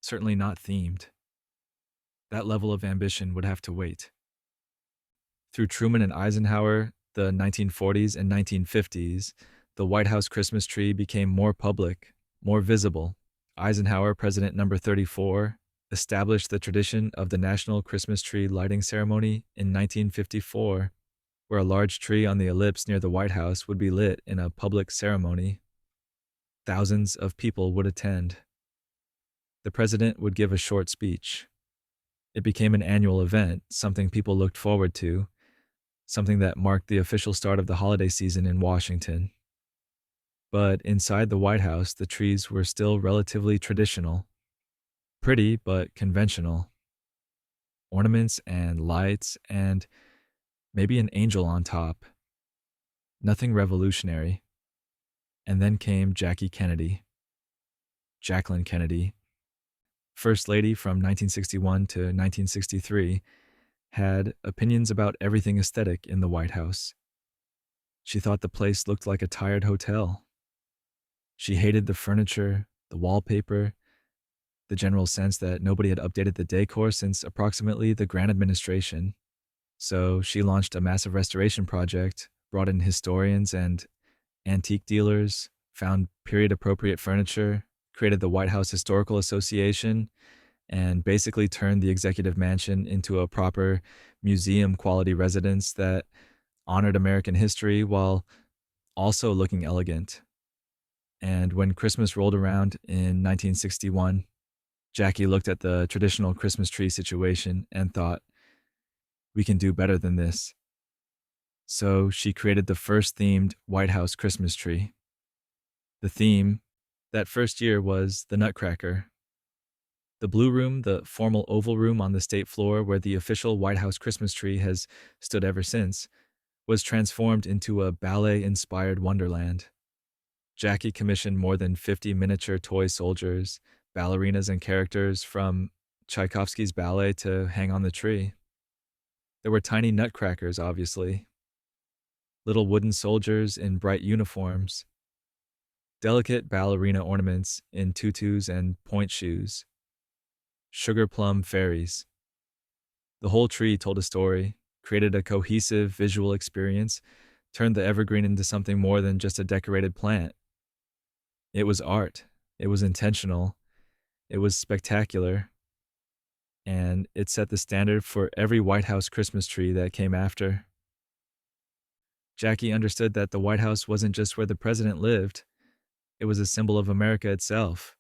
Certainly not themed. That level of ambition would have to wait. Through Truman and Eisenhower, the 1940s and 1950s, the White House Christmas tree became more public, more visible. Eisenhower, President number 34, established the tradition of the National Christmas Tree Lighting Ceremony in 1954. where a large tree on the ellipse near the White House would be lit in a public ceremony. Thousands of people would attend. The president would give a short speech. It became an annual event, something people looked forward to, something that marked the official start of the holiday season in Washington. But inside the White House, the trees were still relatively traditional, pretty but conventional. Ornaments and lights and maybe an angel on top. Nothing revolutionary. And then came Jackie Kennedy, Jacqueline Kennedy, First Lady from 1961 to 1963, had opinions about everything aesthetic in the White House. She thought the place looked like a tired hotel. She hated the furniture, the wallpaper, the general sense that nobody had updated the decor since approximately the Grant administration. So she launched a massive restoration project, brought in historians and antique dealers, found period-appropriate furniture, created the White House Historical Association, and basically turned the executive mansion into a proper museum-quality residence that honored American history while also looking elegant. And when Christmas rolled around in 1961, Jackie looked at the traditional Christmas tree situation and thought, we can do better than this. So she created the first themed White House Christmas tree. The theme that first year was the Nutcracker. The Blue Room, the formal oval room on the state floor where the official White House Christmas tree has stood ever since, was transformed into a ballet-inspired wonderland. Jackie commissioned more than 50 miniature toy soldiers, ballerinas, and characters from Tchaikovsky's ballet to hang on the tree. There were tiny nutcrackers, obviously. Little wooden soldiers in bright uniforms. Delicate ballerina ornaments in tutus and point shoes. Sugar plum fairies. The whole tree told a story, created a cohesive visual experience, turned the evergreen into something more than just a decorated plant. It was art. It was intentional. It was spectacular. And it set the standard for every White House Christmas tree that came after. Jackie understood that the White House wasn't just where the president lived. It was a symbol of America itself.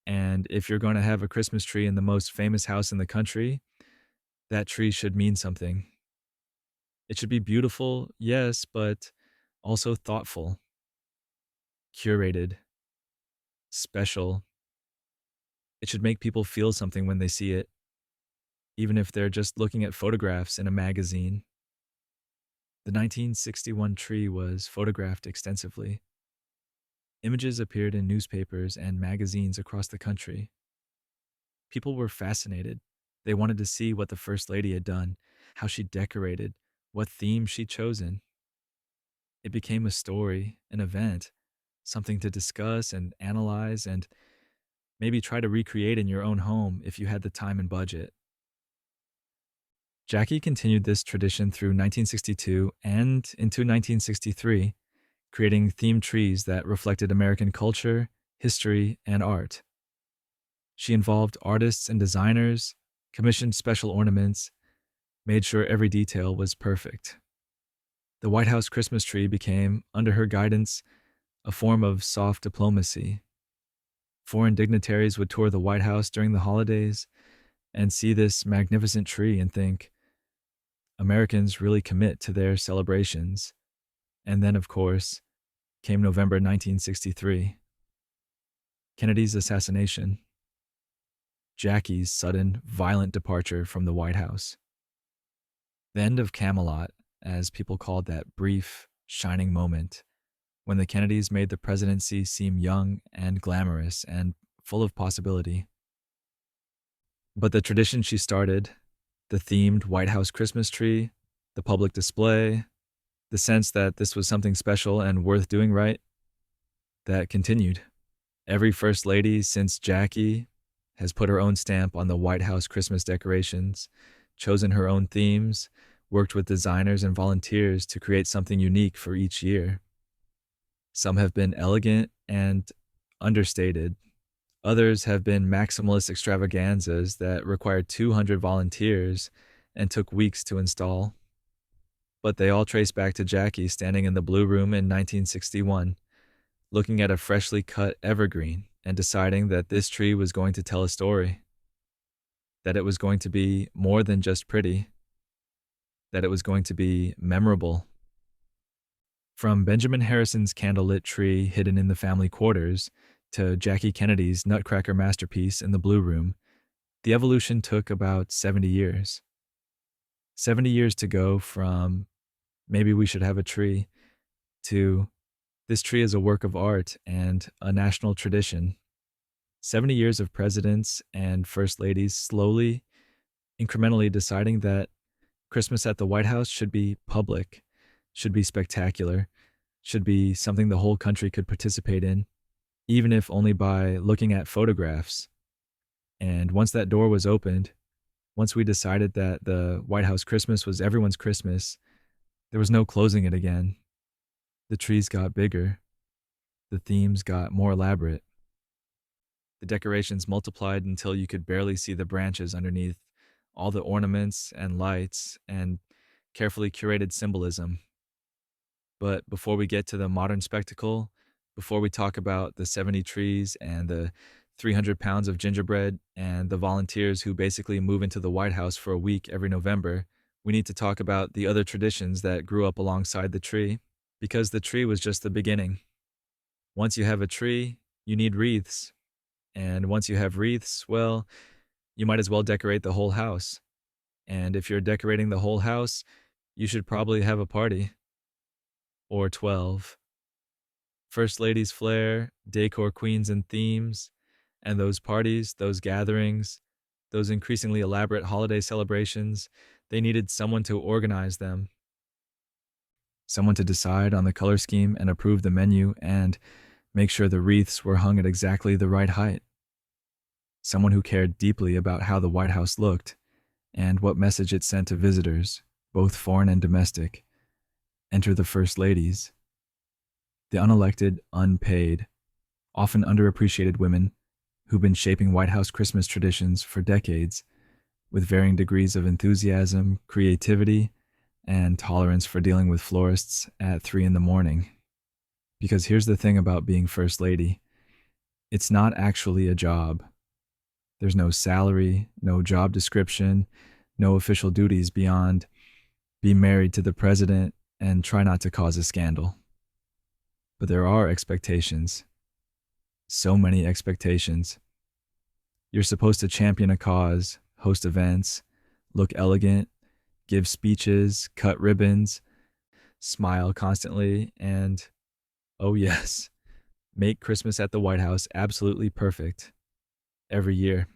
And if you're going to have a Christmas tree in the most famous house in the country, that tree should mean something. It should be beautiful, yes, but also thoughtful, curated, special. It should make people feel something when they see it, even if they're just looking at photographs in a magazine. The 1961 tree was photographed extensively. Images appeared in newspapers and magazines across the country. People were fascinated. They wanted to see what the First Lady had done, how she decorated, what theme she'd chosen. It became a story, an event, something to discuss and analyze and maybe try to recreate in your own home if you had the time and budget. Jackie continued this tradition through 1962 and into 1963, creating themed trees that reflected American culture, history, and art. She involved artists and designers, commissioned special ornaments, made sure every detail was perfect. The White House Christmas tree became, under her guidance, a form of soft diplomacy. Foreign dignitaries would tour the White House during the holidays and see this magnificent tree and think, Americans really commit to their celebrations. And then, of course, came November 1963. Kennedy's assassination. Jackie's sudden, violent departure from the White House. The end of Camelot, as people called that brief, shining moment when the Kennedys made the presidency seem young and glamorous and full of possibility. But the tradition she started, the themed White House Christmas tree, the public display, the sense that this was something special and worth doing right, that continued. Every First Lady since Jackie has put her own stamp on the White House Christmas decorations, chosen her own themes, worked with designers and volunteers to create something unique for each year. Some have been elegant and understated. Others have been maximalist extravaganzas that required 200 volunteers and took weeks to install. but they all trace back to Jackie standing in the Blue Room in 1961, looking at a freshly cut evergreen and deciding that this tree was going to tell a story, that it was going to be more than just pretty, that it was going to be memorable. From Benjamin Harrison's candlelit tree hidden in the family quarters to Jackie Kennedy's nutcracker masterpiece in the Blue Room, the evolution took about 70 years. 70 years to go from maybe we should have a tree to this tree is a work of art and a national tradition. 70 years of presidents and first ladies slowly, incrementally deciding that Christmas at the White House should be public, should be spectacular, should be something the whole country could participate in, even if only by looking at photographs. And once that door was opened, once we decided that the White House Christmas was everyone's Christmas, there was no closing it again. The trees got bigger. The themes got more elaborate. The decorations multiplied until you could barely see the branches underneath all the ornaments and lights and carefully curated symbolism. But before we get to the modern spectacle, before we talk about the 70 trees and the 300 pounds of gingerbread and the volunteers who basically move into the White House for a week every November, we need to talk about the other traditions that grew up alongside the tree, because the tree was just the beginning. Once you have a tree, you need wreaths. And once you have wreaths, well, you might as well decorate the whole house. And if you're decorating the whole house, you should probably have a party. Or 12. First ladies flair, decor queens and themes, and those parties, those gatherings, those increasingly elaborate holiday celebrations, they needed someone to organize them. Someone to decide on the color scheme and approve the menu and make sure the wreaths were hung at exactly the right height. Someone who cared deeply about how the White House looked and what message it sent to visitors, both foreign and domestic. Enter the first ladies. The unelected, unpaid, often underappreciated women who've been shaping White House Christmas traditions for decades with varying degrees of enthusiasm, creativity, and tolerance for dealing with florists at 3 a.m. Because here's the thing about being First Lady. It's not actually a job. There's no salary, no job description, no official duties beyond be married to the president and try not to cause a scandal. But there are expectations. So many expectations. You're supposed to champion a cause, host events, look elegant, give speeches, cut ribbons, smile constantly, and, oh yes, make Christmas at the White House absolutely perfect every year.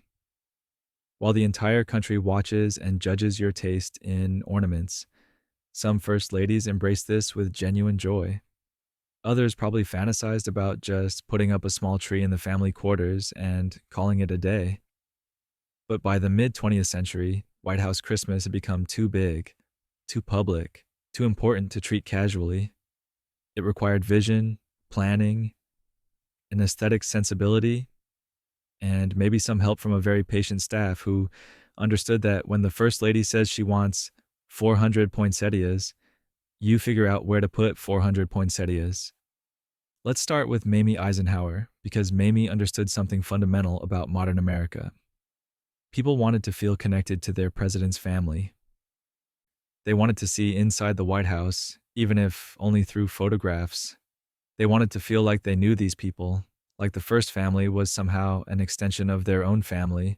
While the entire country watches and judges your taste in ornaments, some first ladies embraced this with genuine joy. Others probably fantasized about just putting up a small tree in the family quarters and calling it a day. But by the mid-20th century, White House Christmas had become too big, too public, too important to treat casually. It required vision, planning, an aesthetic sensibility, and maybe some help from a very patient staff who understood that when the First Lady says she wants 400 poinsettias, you figure out where to put 400 poinsettias. Let's start with Mamie Eisenhower, because Mamie understood something fundamental about modern America. People wanted to feel connected to their president's family. They wanted to see inside the White House, even if only through photographs. They wanted to feel like they knew these people, like the first family was somehow an extension of their own family,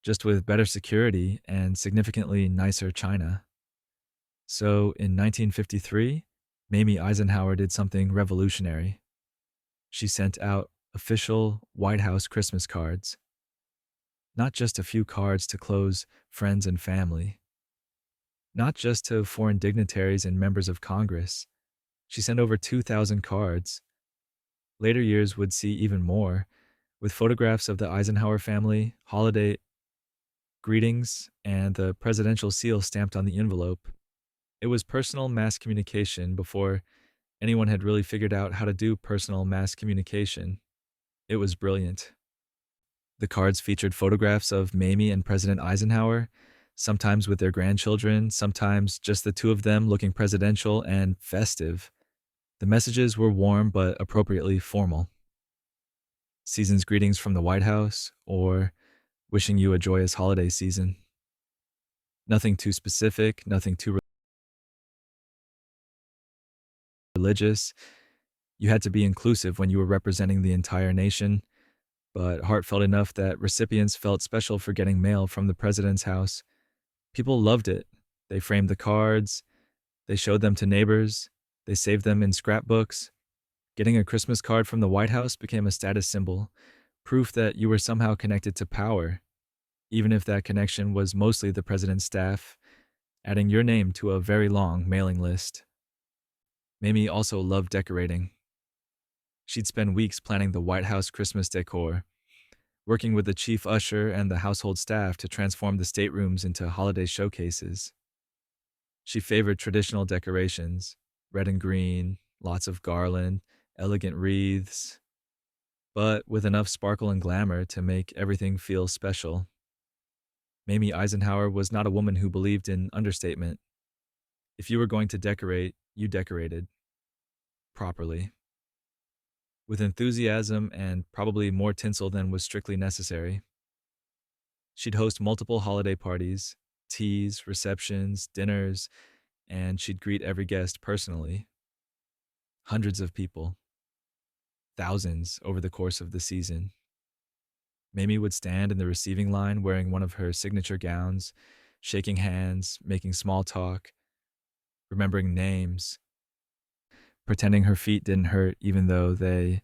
just with better security and significantly nicer china. So in 1953, Mamie Eisenhower did something revolutionary. She sent out official White House Christmas cards. Not just a few cards to close friends and family. Not just to foreign dignitaries and members of Congress. She sent over 2,000 cards. Later years would see even more, with photographs of the Eisenhower family, holiday greetings, and the presidential seal stamped on the envelope. It was personal mass communication before anyone had really figured out how to do personal mass communication. It was brilliant. The cards featured photographs of Mamie and President Eisenhower, sometimes with their grandchildren, sometimes just the two of them looking presidential and festive. The messages were warm but appropriately formal. Season's greetings from the White House, or wishing you a joyous holiday season. Nothing too specific, nothing too religious. You had to be inclusive when you were representing the entire nation, but heartfelt enough that recipients felt special for getting mail from the president's house. People loved it. They framed the cards, they showed them to neighbors, they saved them in scrapbooks. Getting a Christmas card from the White House became a status symbol, proof that you were somehow connected to power, even if that connection was mostly the president's staff, adding your name to a very long mailing list. Mamie also loved decorating. She'd spend weeks planning the White House Christmas decor, working with the chief usher and the household staff to transform the staterooms into holiday showcases. She favored traditional decorations, red and green, lots of garland, elegant wreaths, but with enough sparkle and glamour to make everything feel special. Mamie Eisenhower was not a woman who believed in understatement. If you were going to decorate, you decorated. Properly. With enthusiasm and probably more tinsel than was strictly necessary. She'd host multiple holiday parties, teas, receptions, dinners, and she'd greet every guest personally. Hundreds of people. Thousands over the course of the season. Mamie would stand in the receiving line wearing one of her signature gowns, shaking hands, making small talk, remembering names, pretending her feet didn't hurt even though they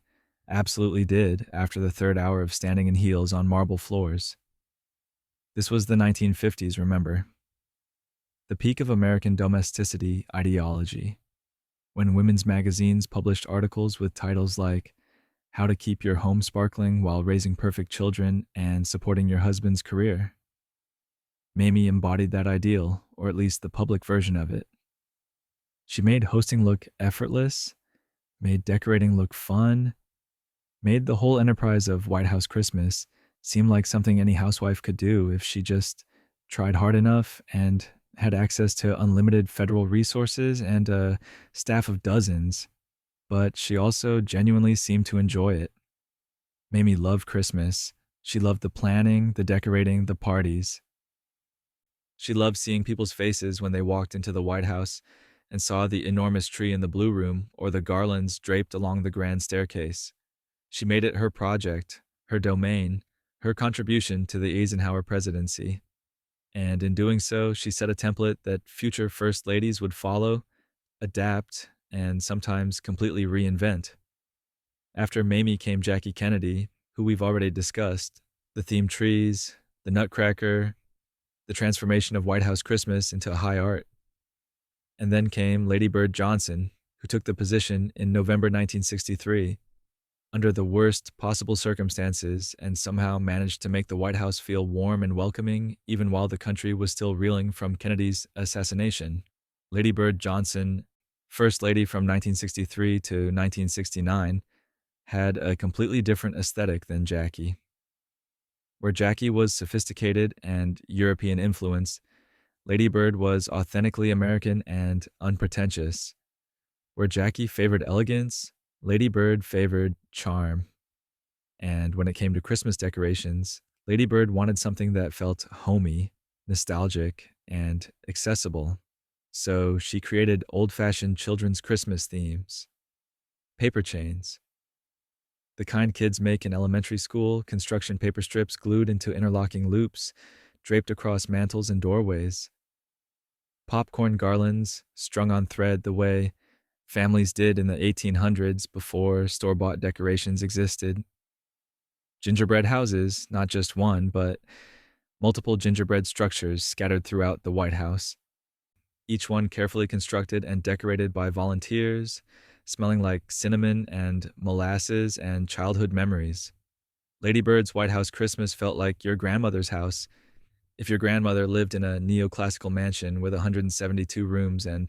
absolutely did after the third hour of standing in heels on marble floors. This was the 1950s, remember. The peak of American domesticity ideology, when women's magazines published articles with titles like How to Keep Your Home Sparkling While Raising Perfect Children and Supporting Your Husband's Career. Mamie embodied that ideal, or at least the public version of it. She made hosting look effortless, made decorating look fun, made the whole enterprise of White House Christmas seem like something any housewife could do if she just tried hard enough and had access to unlimited federal resources and a staff of dozens. But she also genuinely seemed to enjoy it. Mamie loved Christmas. She loved the planning, the decorating, the parties. She loved seeing people's faces when they walked into the White House and saw the enormous tree in the Blue Room or the garlands draped along the grand staircase. She made it her project, her domain, her contribution to the Eisenhower presidency. And in doing so, she set a template that future first ladies would follow, adapt, and sometimes completely reinvent. After Mamie came Jackie Kennedy, who we've already discussed, the themed trees, the nutcracker, the transformation of White House Christmas into high art. And then came Lady Bird Johnson, who took the position in November 1963, under the worst possible circumstances, and somehow managed to make the White House feel warm and welcoming even while the country was still reeling from Kennedy's assassination. Lady Bird Johnson, First Lady from 1963 to 1969, had a completely different aesthetic than Jackie. Where Jackie was sophisticated and European influenced, Lady Bird was authentically American and unpretentious. Where Jackie favored elegance, Lady Bird favored charm. And when it came to Christmas decorations, Lady Bird wanted something that felt homey, nostalgic, and accessible. So she created old-fashioned children's Christmas themes. Paper chains. The kind kids make in elementary school, construction paper strips glued into interlocking loops, draped across mantels and doorways. Popcorn garlands strung on thread the way families did in the 1800s before store-bought decorations existed. Gingerbread houses, not just one, but multiple gingerbread structures scattered throughout the White House. Each one carefully constructed and decorated by volunteers, smelling like cinnamon and molasses and childhood memories. Lady Bird's White House Christmas felt like your grandmother's house, if your grandmother lived in a neoclassical mansion with 172 rooms and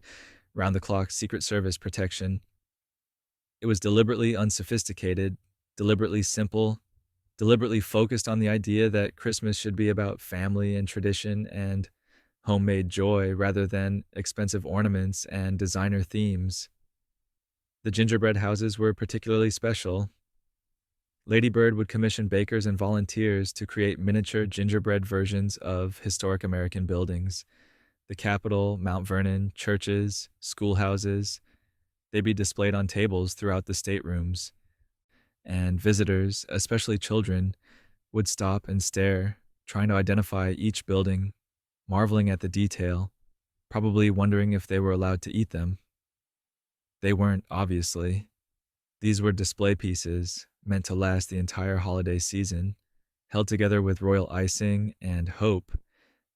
round-the-clock Secret Service protection. It was deliberately unsophisticated, deliberately simple, deliberately focused on the idea that Christmas should be about family and tradition and homemade joy rather than expensive ornaments and designer themes. The gingerbread houses were particularly special. Lady Bird would commission bakers and volunteers to create miniature gingerbread versions of historic American buildings. The Capitol, Mount Vernon, churches, schoolhouses, they'd be displayed on tables throughout the staterooms. And visitors, especially children, would stop and stare, trying to identify each building, marveling at the detail, probably wondering if they were allowed to eat them. They weren't, obviously. These were display pieces meant to last the entire holiday season, held together with royal icing and hope,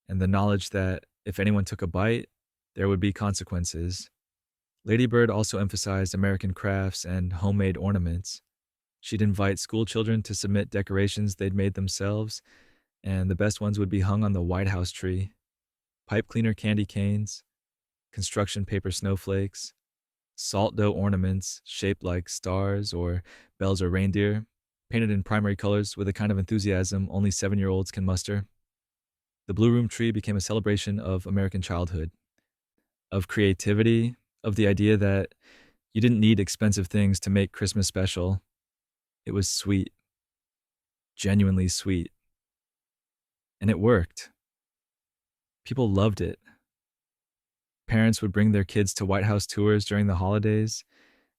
and the knowledge that if anyone took a bite, there would be consequences. Lady Bird also emphasized American crafts and homemade ornaments. She'd invite school children to submit decorations they'd made themselves, and the best ones would be hung on the White House tree. Pipe cleaner candy canes, construction paper snowflakes, salt dough ornaments shaped like stars or bells or reindeer, painted in primary colors with a kind of enthusiasm only 7-year-olds can muster. The Blue Room tree became a celebration of American childhood, of creativity, of the idea that you didn't need expensive things to make Christmas special. It was sweet, genuinely sweet. And it worked. People loved it. Parents would bring their kids to White House tours during the holidays,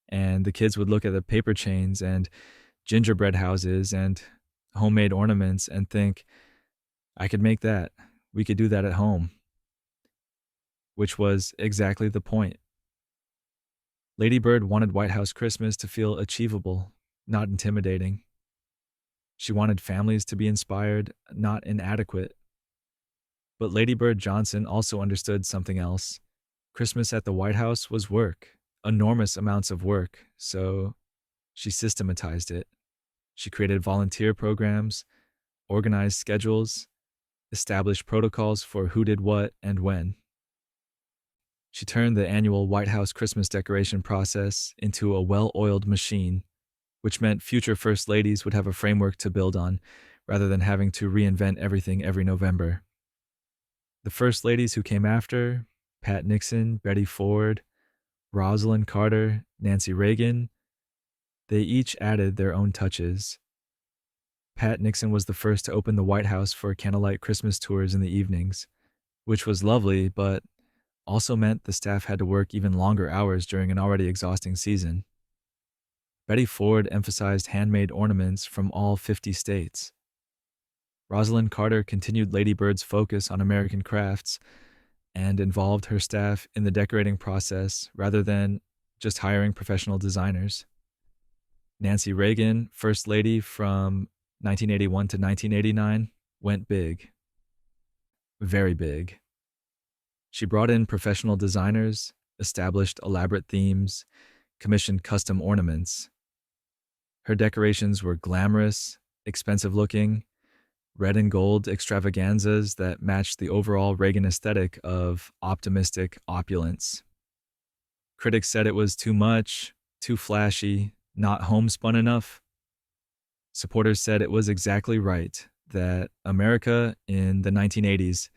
and the kids would look at the paper chains and gingerbread houses and homemade ornaments and think, I could make that. We could do that at home. Which was exactly the point. Lady Bird wanted White House Christmas to feel achievable, not intimidating. She wanted families to be inspired, not inadequate. But Lady Bird Johnson also understood something else. Christmas at the White House was work, enormous amounts of work, so she systematized it. She created volunteer programs, organized schedules, established protocols for who did what and when. She turned the annual White House Christmas decoration process into a well-oiled machine, which meant future First Ladies would have a framework to build on, rather than having to reinvent everything every November. The First Ladies who came after, Pat Nixon, Betty Ford, Rosalind Carter, Nancy Reagan, they each added their own touches. Pat Nixon was the first to open the White House for candlelight Christmas tours in the evenings, which was lovely, but also meant the staff had to work even longer hours during an already exhausting season. Betty Ford emphasized handmade ornaments from all 50 states. Rosalind Carter continued Lady Bird's focus on American crafts and involved her staff in the decorating process rather than just hiring professional designers. Nancy Reagan, First Lady from 1981 to 1989, went big. Very big. She brought in professional designers, established elaborate themes, commissioned custom ornaments. Her decorations were glamorous, expensive looking, red and gold extravaganzas that matched the overall Reagan aesthetic of optimistic opulence. Critics said it was too much, too flashy, not homespun enough. Supporters said it was exactly right, that America in the 1980s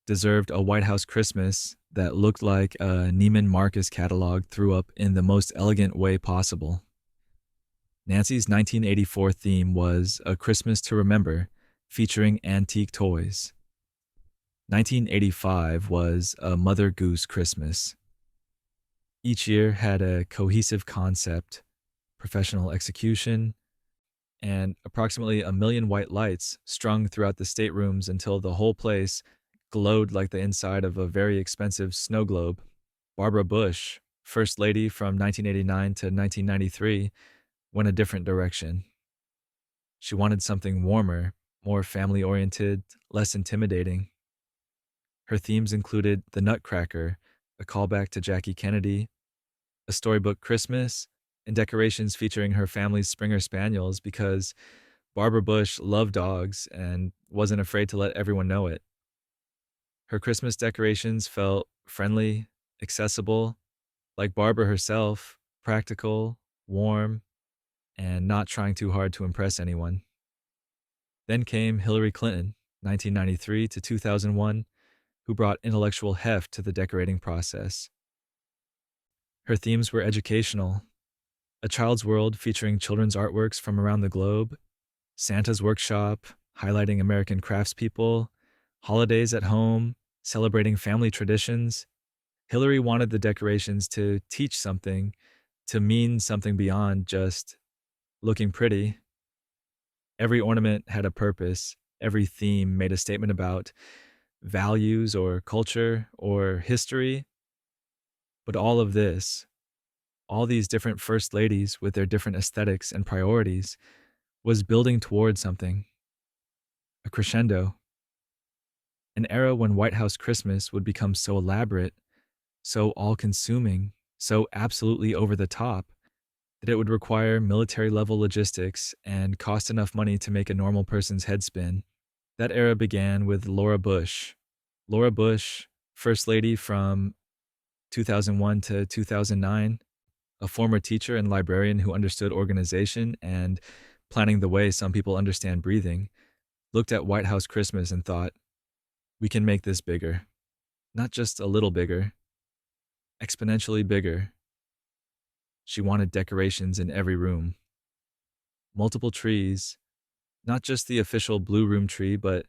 deserved a White House Christmas that looked like a Neiman Marcus catalog threw up in the most elegant way possible. Nancy's 1984 theme was A Christmas to Remember, featuring antique toys. 1985 was a Mother Goose Christmas. Each year had a cohesive concept, professional execution, and approximately 1 million white lights strung throughout the staterooms until the whole place glowed like the inside of a very expensive snow globe. Barbara Bush, First Lady from 1989 to 1993, went a different direction. She wanted something warmer, more family-oriented, less intimidating. Her themes included the Nutcracker, a callback to Jackie Kennedy, a storybook Christmas, and decorations featuring her family's Springer Spaniels because Barbara Bush loved dogs and wasn't afraid to let everyone know it. Her Christmas decorations felt friendly, accessible, like Barbara herself, practical, warm, and not trying too hard to impress anyone. Then came Hillary Clinton, 1993 to 2001, who brought intellectual heft to the decorating process. Her themes were educational: a child's world featuring children's artworks from around the globe, Santa's workshop, highlighting American craftspeople, holidays at home, celebrating family traditions. Hillary wanted the decorations to teach something, to mean something beyond just looking pretty. Every ornament had a purpose. Every theme made a statement about values or culture or history. But all of this, all these different first ladies with their different aesthetics and priorities, was building toward something, a crescendo, an era when White House Christmas would become so elaborate, so all consuming, so absolutely over the top, that it would require military level logistics and cost enough money to make a normal person's head spin. That era began with Laura Bush. Laura Bush, First Lady from 2001 to 2009, a former teacher and librarian who understood organization and planning the way some people understand breathing, looked at White House Christmas and thought, we can make this bigger. Not just a little bigger, exponentially bigger. She wanted decorations in every room. Multiple trees, not just the official blue room tree, but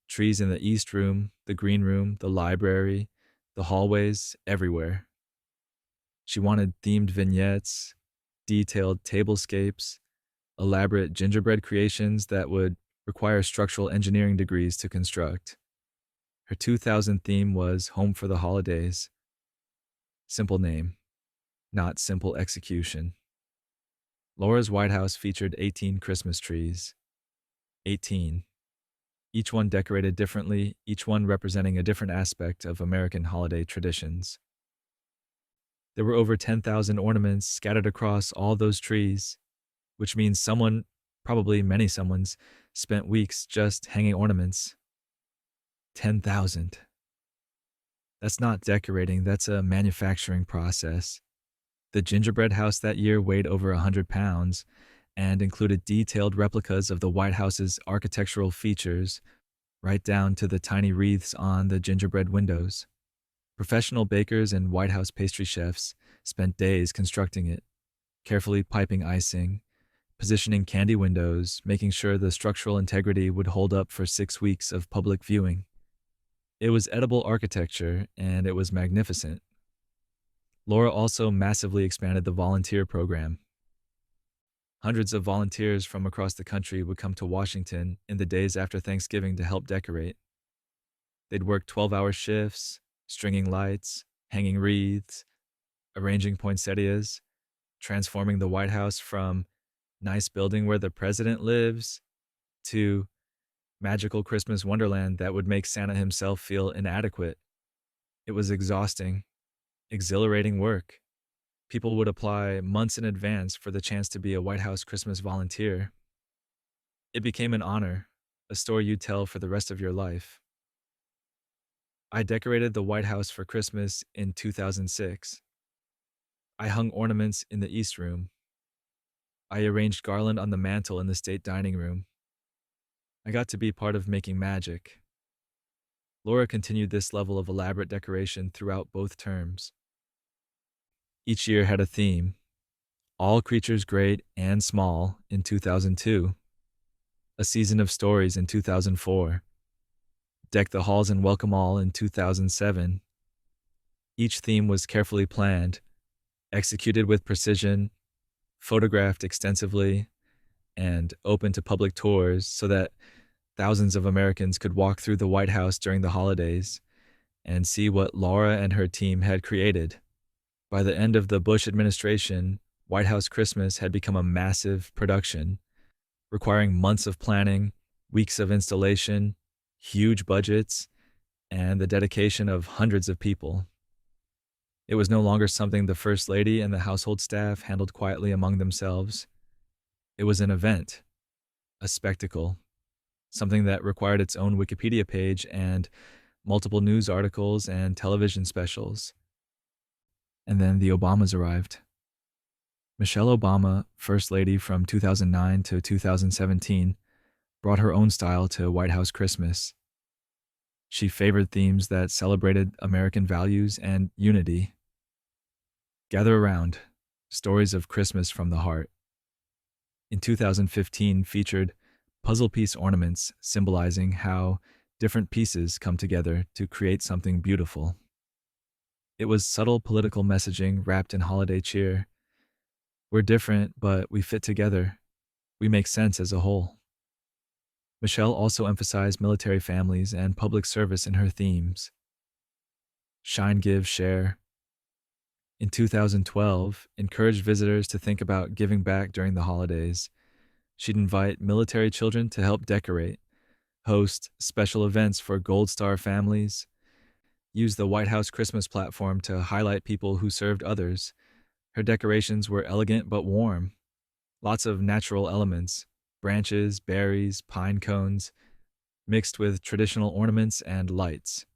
trees in the East Room, the Green Room, the library, the hallways, everywhere. She wanted themed vignettes, detailed tablescapes, elaborate gingerbread creations that would require structural engineering degrees to construct. Her 2000 theme was Home for the Holidays. Simple name, not simple execution. Laura's White House featured 18 Christmas trees. 18. Each one decorated differently, each one representing a different aspect of American holiday traditions. There were over 10,000 ornaments scattered across all those trees, which means someone, probably many someones, spent weeks just hanging ornaments. 10,000. That's not decorating, that's a manufacturing process. The gingerbread house that year weighed over 100 pounds and included detailed replicas of the White House's architectural features, right down to the tiny wreaths on the gingerbread windows. Professional bakers and White House pastry chefs spent days constructing it, carefully piping icing, positioning candy windows, making sure the structural integrity would hold up for 6 weeks of public viewing. It was edible architecture, and it was magnificent. Laura also massively expanded the volunteer program. Hundreds of volunteers from across the country would come to Washington in the days after Thanksgiving to help decorate. They'd work 12-hour shifts, stringing lights, hanging wreaths, arranging poinsettias, transforming the White House from nice building where the president lives to magical Christmas wonderland that would make Santa himself feel inadequate. It was exhausting, exhilarating work. People would apply months in advance for the chance to be a White House Christmas volunteer. It became an honor, a story you'd tell for the rest of your life. I decorated the White House for Christmas in 2006. I hung ornaments in the East Room. I arranged garland on the mantle in the state dining room. I got to be part of making magic. Laura continued this level of elaborate decoration throughout both terms. Each year had a theme: all creatures great and small in 2002, a season of stories in 2004, deck the halls and welcome all in 2007. Each theme was carefully planned, executed with precision, photographed extensively, and open to public tours so that thousands of Americans could walk through the White House during the holidays and see what Laura and her team had created. By the end of the Bush administration, White House Christmas had become a massive production, requiring months of planning, weeks of installation, huge budgets, and the dedication of hundreds of people. It was no longer something the First Lady and the household staff handled quietly among themselves. It was an event, a spectacle, something that required its own Wikipedia page and multiple news articles and television specials. And then the Obamas arrived. Michelle Obama, First Lady from 2009 to 2017, brought her own style to White House Christmas. She favored themes that celebrated American values and unity. Gather around, stories of Christmas from the heart. In 2015 featured puzzle piece ornaments symbolizing how different pieces come together to create something beautiful. It was subtle political messaging wrapped in holiday cheer. We're different, but we fit together. We make sense as a whole. Michelle also emphasized military families and public service in her themes. Shine, Give, Share. In 2012, encouraged visitors to think about giving back during the holidays. She'd invite military children to help decorate, host special events for Gold Star families, use the White House Christmas platform to highlight people who served others. Her decorations were elegant but warm. Lots of natural elements, branches, berries, pine cones, mixed with traditional ornaments and lights.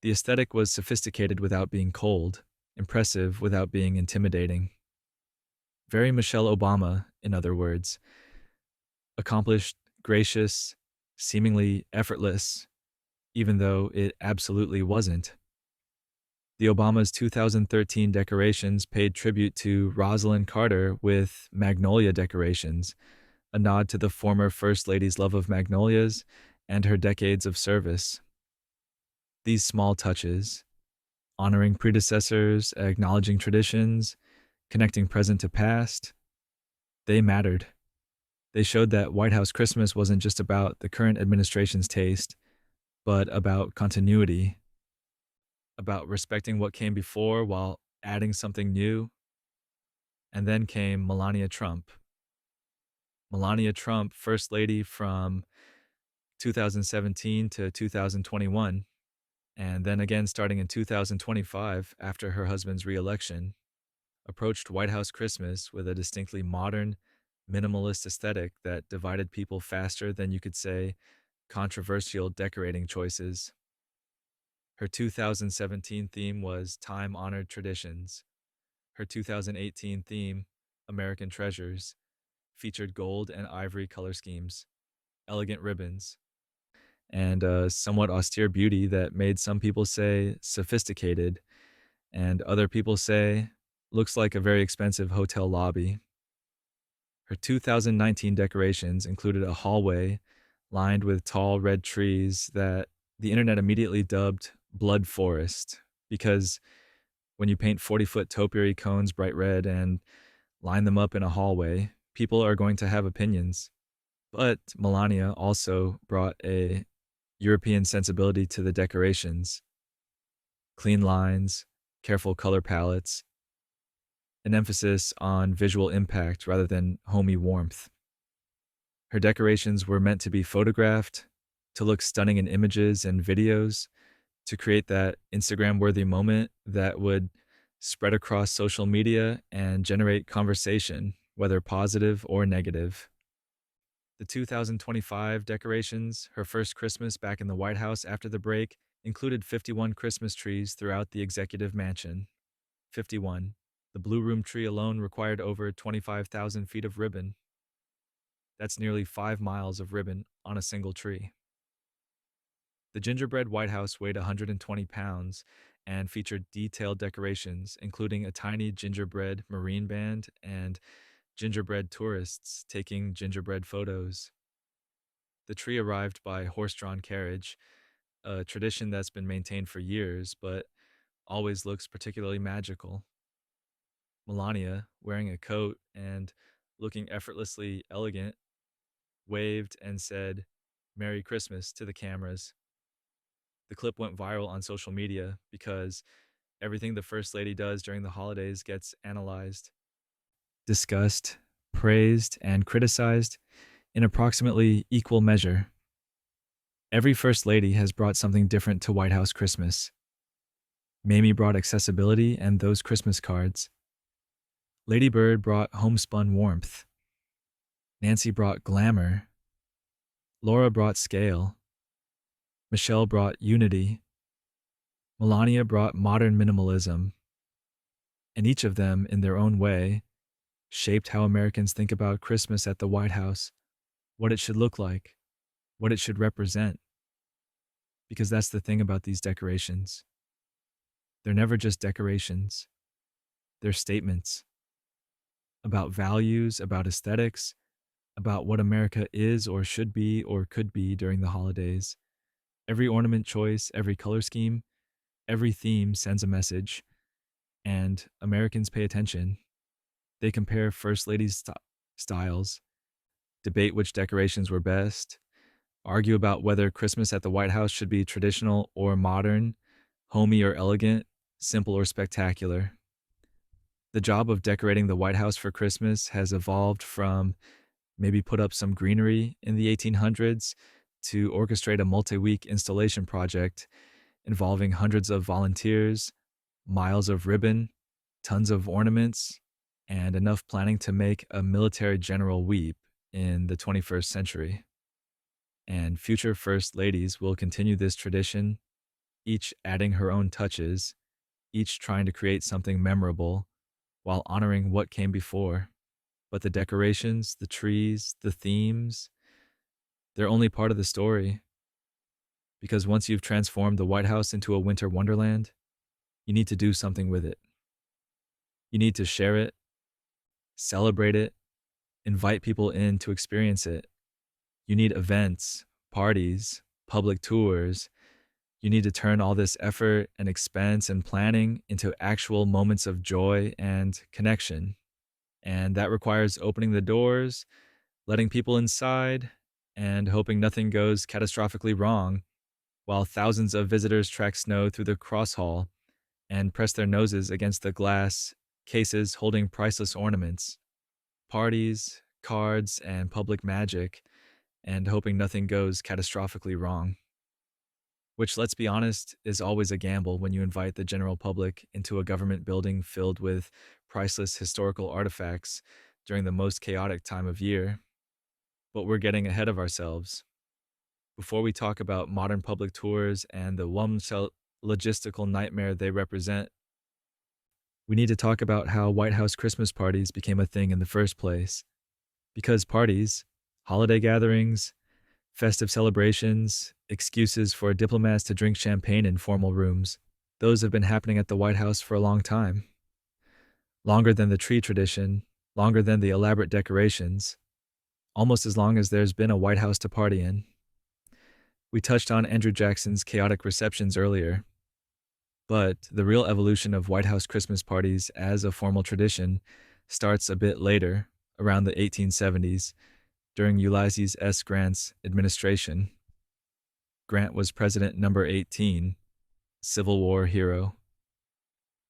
The aesthetic was sophisticated without being cold, impressive without being intimidating. Very Michelle Obama, in other words. Accomplished, gracious, seemingly effortless, even though it absolutely wasn't. The Obamas' 2013 decorations paid tribute to Rosalind Carter with magnolia decorations, a nod to the former First Lady's love of magnolias and her decades of service. These small touches, honoring predecessors, acknowledging traditions, connecting present to past, they mattered. They showed that White House Christmas wasn't just about the current administration's taste, but about continuity, about respecting what came before while adding something new. And then came Melania Trump. Melania Trump, First Lady from 2017 to 2021, and then again starting in 2025 after her husband's reelection, approached White House Christmas with a distinctly modern, minimalist aesthetic that divided people faster than you could say controversial decorating choices. Her 2017 theme was Time Honored Traditions. Her 2018 theme, American Treasures, featured gold and ivory color schemes, elegant ribbons, and a somewhat austere beauty that made some people say sophisticated, and other people say looks like a very expensive hotel lobby. Her 2019 decorations included a hallway lined with tall red trees that the internet immediately dubbed Blood Forest, because when you paint 40-foot topiary cones bright red and line them up in a hallway, people are going to have opinions. But Melania also brought a European sensibility to the decorations. Clean lines, careful color palettes, an emphasis on visual impact rather than homey warmth. Her decorations were meant to be photographed, to look stunning in images and videos, to create that Instagram-worthy moment that would spread across social media and generate conversation, whether positive or negative. The 2025 decorations, her first Christmas back in the White House after the break, included 51 Christmas trees throughout the executive mansion. 51. The Blue Room tree alone required over 25,000 feet of ribbon. That's nearly 5 miles of ribbon on a single tree. The gingerbread White House weighed 120 pounds and featured detailed decorations, including a tiny gingerbread marine band and gingerbread tourists taking gingerbread photos. The tree arrived by horse-drawn carriage, a tradition that's been maintained for years, but always looks particularly magical. Melania, wearing a coat and looking effortlessly elegant, waved and said, "Merry Christmas" to the cameras. The clip went viral on social media because everything the First Lady does during the holidays gets analyzed, discussed, praised, and criticized in approximately equal measure. Every First Lady has brought something different to White House Christmas. Mamie brought accessibility and those Christmas cards. Lady Bird brought homespun warmth. Nancy brought glamour. Laura brought scale. Michelle brought unity. Melania brought modern minimalism. And each of them, in their own way, shaped how Americans think about Christmas at the White House, what it should look like, what it should represent. Because that's the thing about these decorations. They're never just decorations, they're statements about values, about aesthetics, about what America is or should be or could be during the holidays. Every ornament choice, every color scheme, every theme sends a message, and Americans pay attention. They compare First Lady's styles, debate which decorations were best, argue about whether Christmas at the White House should be traditional or modern, homey or elegant, simple or spectacular. The job of decorating the White House for Christmas has evolved from maybe put up some greenery in the 1800s to orchestrate a multi week installation project involving hundreds of volunteers, miles of ribbon, tons of ornaments, and enough planning to make a military general weep in the 21st century. And future First Ladies will continue this tradition, each adding her own touches, each trying to create something memorable while honoring what came before. But the decorations, the trees, the themes, they're only part of the story. Because once you've transformed the White House into a winter wonderland, you need to do something with it. You need to share it, celebrate it, invite people in to experience it. You need events, parties, public tours. You need to turn all this effort and expense and planning into actual moments of joy and connection. And that requires opening the doors, letting people inside, and hoping nothing goes catastrophically wrong while thousands of visitors track snow through the cross hall and press their noses against the glass cases holding priceless ornaments, parties, cards, and public magic, and hoping nothing goes catastrophically wrong. Which, let's be honest, is always a gamble when you invite the general public into a government building filled with priceless historical artifacts during the most chaotic time of year. But we're getting ahead of ourselves. Before we talk about modern public tours and the logistical nightmare they represent, we need to talk about how White House Christmas parties became a thing in the first place. Because parties, holiday gatherings, festive celebrations, excuses for diplomats to drink champagne in formal rooms, those have been happening at the White House for a long time. Longer than the tree tradition, longer than the elaborate decorations, almost as long as there's been a White House to party in. We touched on Andrew Jackson's chaotic receptions earlier, but the real evolution of White House Christmas parties as a formal tradition starts a bit later, around the 1870s, during Ulysses S. Grant's administration. Grant was President number 18, Civil War hero.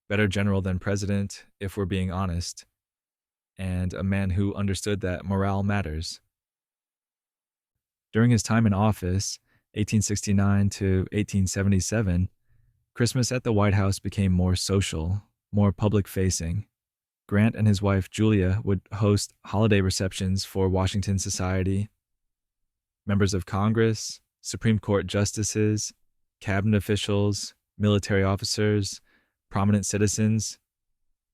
Better general than president, if we're being honest, and a man who understood that morale matters. During his time in office, 1869 to 1877, Christmas at the White House became more social, more public-facing. Grant and his wife Julia would host holiday receptions for Washington society. Members of Congress, Supreme Court justices, cabinet officials, military officers, prominent citizens,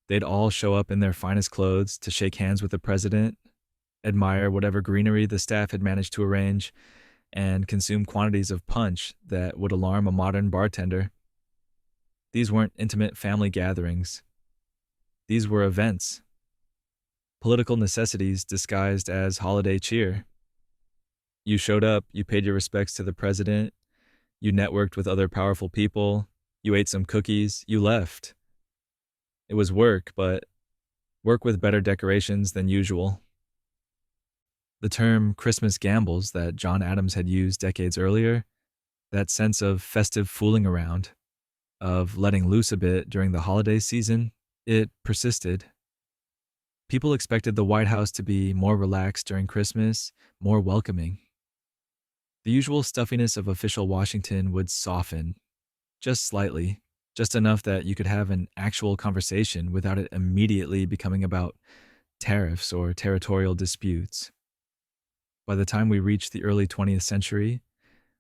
they'd all show up in their finest clothes to shake hands with the president, admire whatever greenery the staff had managed to arrange, and consume quantities of punch that would alarm a modern bartender. These weren't intimate family gatherings. These were events. Political necessities disguised as holiday cheer. You showed up, you paid your respects to the president, you networked with other powerful people, you ate some cookies, you left. It was work, but work with better decorations than usual. The term Christmas gambles that John Adams had used decades earlier, that sense of festive fooling around, of letting loose a bit during the holiday season, it persisted. People expected the White House to be more relaxed during Christmas, more welcoming. The usual stuffiness of official Washington would soften, just slightly, just enough that you could have an actual conversation without it immediately becoming about tariffs or territorial disputes. By the time we reach the early 20th century,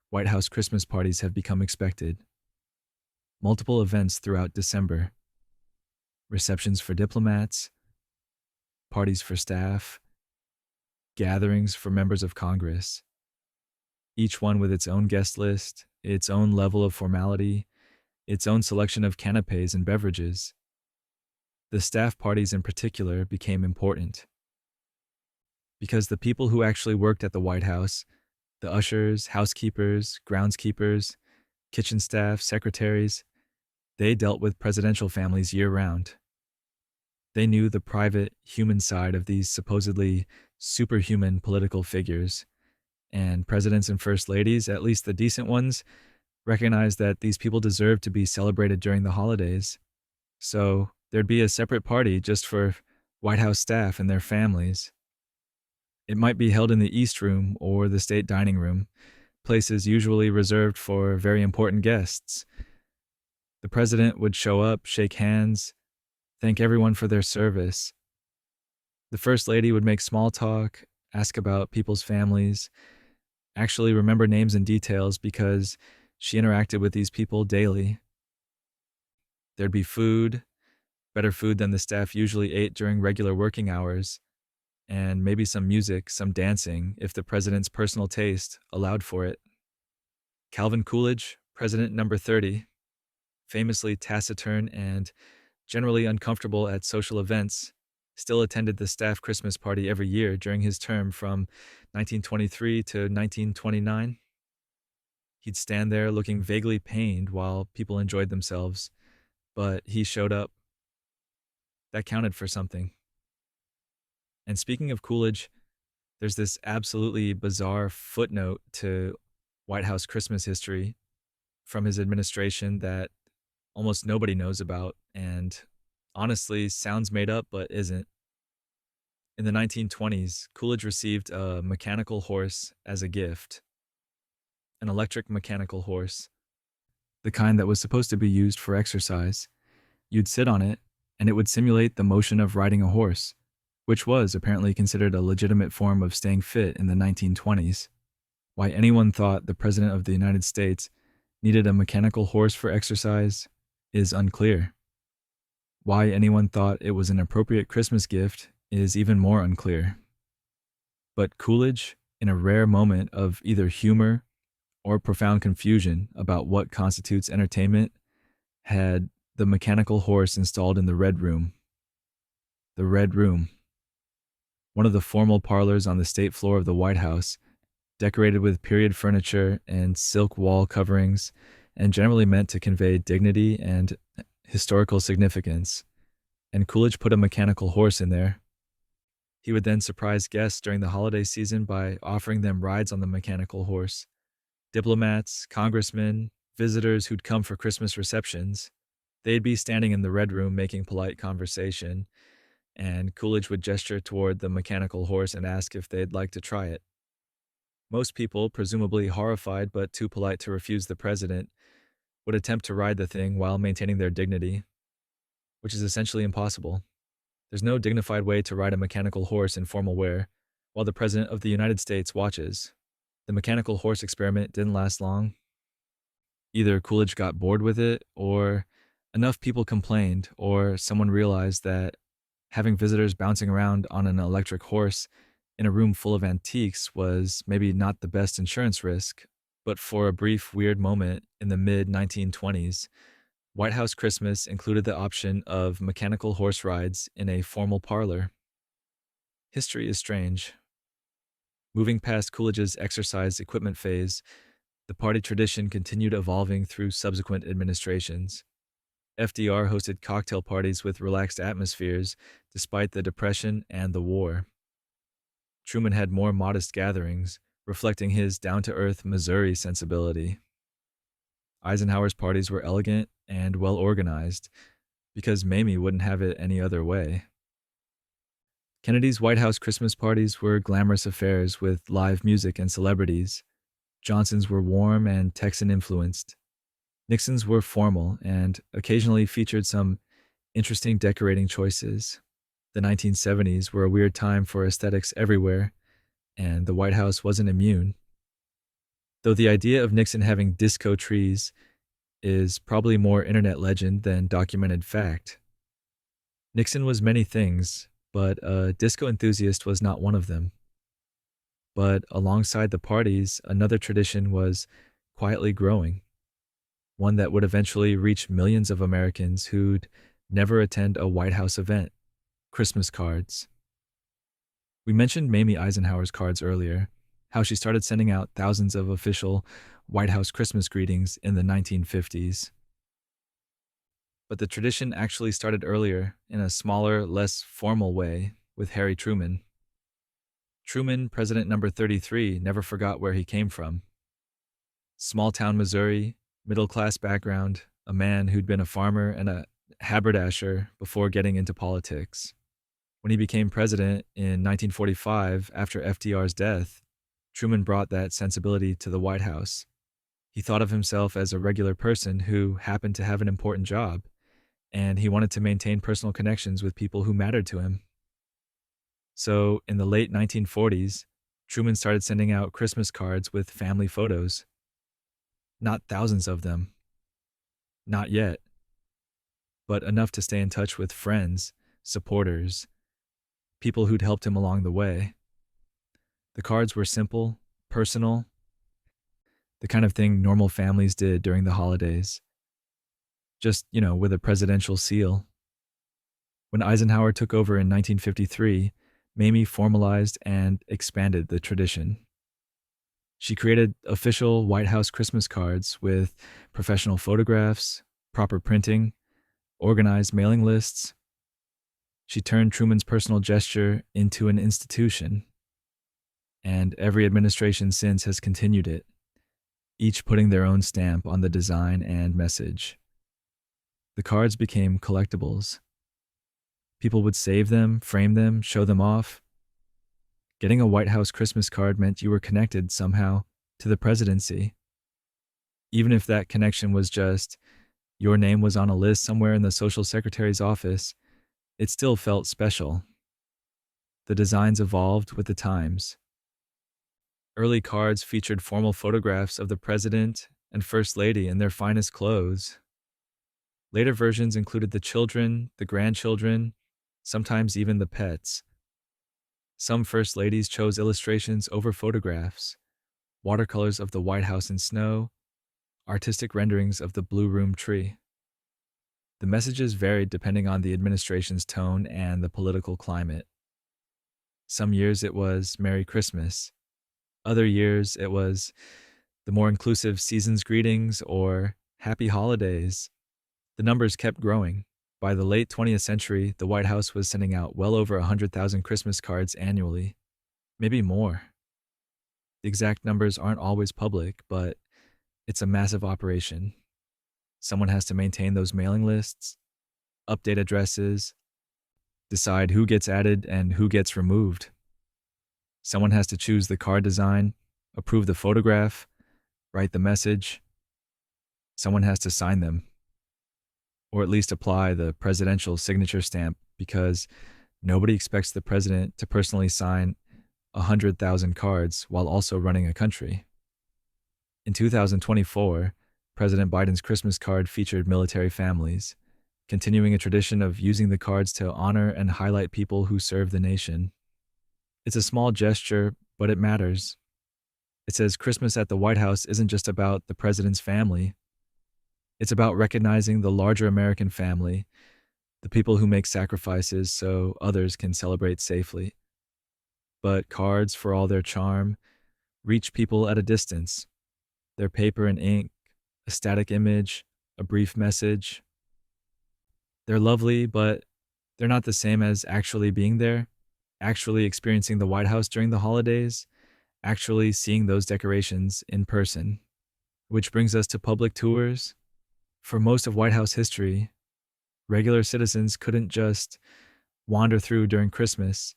White House Christmas parties have become expected. Multiple events throughout December. Receptions for diplomats, parties for staff, gatherings for members of Congress. each one with its own guest list, its own level of formality, its own selection of canapes and beverages. The staff parties in particular became important because the people who actually worked at the White House, the ushers, housekeepers, groundskeepers, kitchen staff, secretaries, they dealt with presidential families year round. They knew the private, human side of these supposedly superhuman political figures, and presidents and first ladies, at least the decent ones, recognized that these people deserved to be celebrated during the holidays. So there'd be a separate party just for White House staff and their families. It might be held in the East Room or the State Dining Room, places usually reserved for very important guests. The president would show up, shake hands, thank everyone for their service. The first lady would make small talk, ask about people's families, actually remember names and details because she interacted with these people daily. There'd be food, better food than the staff usually ate during regular working hours, and maybe some music, some dancing, if the president's personal taste allowed for it. Calvin Coolidge, President number 30, famously taciturn and generally uncomfortable at social events, still attended the staff Christmas party every year during his term from 1923 to 1929. He'd stand there looking vaguely pained while people enjoyed themselves, but he showed up. That counted for something. And speaking of Coolidge, there's this absolutely bizarre footnote to White House Christmas history from his administration that almost nobody knows about and honestly sounds made up but isn't. In the 1920s, Coolidge received a mechanical horse as a gift, an electric mechanical horse, the kind that was supposed to be used for exercise. You'd sit on it, and it would simulate the motion of riding a horse, which was apparently considered a legitimate form of staying fit in the 1920s. Why anyone thought the President of the United States needed a mechanical horse for exercise is unclear. Why anyone thought it was an appropriate Christmas gift is even more unclear. But Coolidge, in a rare moment of either humor or profound confusion about what constitutes entertainment, had the mechanical horse installed in the Red Room. The Red Room, one of the formal parlors on the state floor of the White House, decorated with period furniture and silk wall coverings, and generally meant to convey dignity and historical significance. And Coolidge put a mechanical horse in there. He would then surprise guests during the holiday season by offering them rides on the mechanical horse. Diplomats, congressmen, visitors who'd come for Christmas receptions, they'd be standing in the Red Room making polite conversation, and Coolidge would gesture toward the mechanical horse and ask if they'd like to try it. Most people, presumably horrified but too polite to refuse the president, would attempt to ride the thing while maintaining their dignity, which is essentially impossible. There's no dignified way to ride a mechanical horse in formal wear while the President of the United States watches. The mechanical horse experiment didn't last long. Either Coolidge got bored with it, or enough people complained, or someone realized that having visitors bouncing around on an electric horse in a room full of antiques was maybe not the best insurance risk. But for a brief, weird moment in the mid-1920s, White House Christmas included the option of mechanical horse rides in a formal parlor. History is strange. Moving past Coolidge's exercise equipment phase, the party tradition continued evolving through subsequent administrations. FDR hosted cocktail parties with relaxed atmospheres despite the Depression and the war. Truman had more modest gatherings, reflecting his down-to-earth Missouri sensibility. Eisenhower's parties were elegant and well-organized, because Mamie wouldn't have it any other way. Kennedy's White House Christmas parties were glamorous affairs with live music and celebrities. Johnson's were warm and Texan-influenced. Nixon's were formal and occasionally featured some interesting decorating choices. The 1970s were a weird time for aesthetics everywhere, and the White House wasn't immune. Though the idea of Nixon having disco trees is probably more internet legend than documented fact. Nixon was many things, but a disco enthusiast was not one of them. But alongside the parties, another tradition was quietly growing, one that would eventually reach millions of Americans who'd never attend a White House event: Christmas cards. We mentioned Mamie Eisenhower's cards earlier, how she started sending out thousands of official White House Christmas greetings in the 1950s. But the tradition actually started earlier in a smaller, less formal way with Harry Truman. Truman, President number 33, never forgot where he came from. Small town Missouri, middle class background, a man who'd been a farmer and a haberdasher before getting into politics. When he became president in 1945, after FDR's death, Truman brought that sensibility to the White House. He thought of himself as a regular person who happened to have an important job, and he wanted to maintain personal connections with people who mattered to him. So, in the late 1940s, Truman started sending out Christmas cards with family photos. Not thousands of them. Not yet. But enough to stay in touch with friends, supporters, people who'd helped him along the way. The cards were simple, personal, the kind of thing normal families did during the holidays. Just, with a presidential seal. When Eisenhower took over in 1953, Mamie formalized and expanded the tradition. She created official White House Christmas cards with professional photographs, proper printing, organized mailing lists. She turned Truman's personal gesture into an institution, and every administration since has continued it, each putting their own stamp on the design and message. The cards became collectibles. People would save them, frame them, show them off. Getting a White House Christmas card meant you were connected somehow to the presidency. Even if that connection was just your name was on a list somewhere in the social secretary's office, it still felt special. The designs evolved with the times. Early cards featured formal photographs of the president and first lady in their finest clothes. Later versions included the children, the grandchildren, sometimes even the pets. Some first ladies chose illustrations over photographs, watercolors of the White House in snow, artistic renderings of the Blue Room tree. The messages varied depending on the administration's tone and the political climate. Some years it was Merry Christmas. Other years it was the more inclusive season's greetings or Happy Holidays. The numbers kept growing. By the late 20th century, the White House was sending out well over 100,000 Christmas cards annually, maybe more. The exact numbers aren't always public, but it's a massive operation. Someone has to maintain those mailing lists, update addresses, decide who gets added and who gets removed. Someone has to choose the card design, approve the photograph, write the message. Someone has to sign them, or at least apply the presidential signature stamp, because nobody expects the president to personally sign 100,000 cards while also running a country. In 2024, President Biden's Christmas card featured military families, continuing a tradition of using the cards to honor and highlight people who serve the nation. It's a small gesture, but it matters. It says Christmas at the White House isn't just about the president's family. It's about recognizing the larger American family, the people who make sacrifices so others can celebrate safely. But cards, for all their charm, reach people at a distance. They're paper and ink, a static image, a brief message. They're lovely, but they're not the same as actually being there, actually experiencing the White House during the holidays, actually seeing those decorations in person. Which brings us to public tours. For most of White House history, regular citizens couldn't just wander through during Christmas.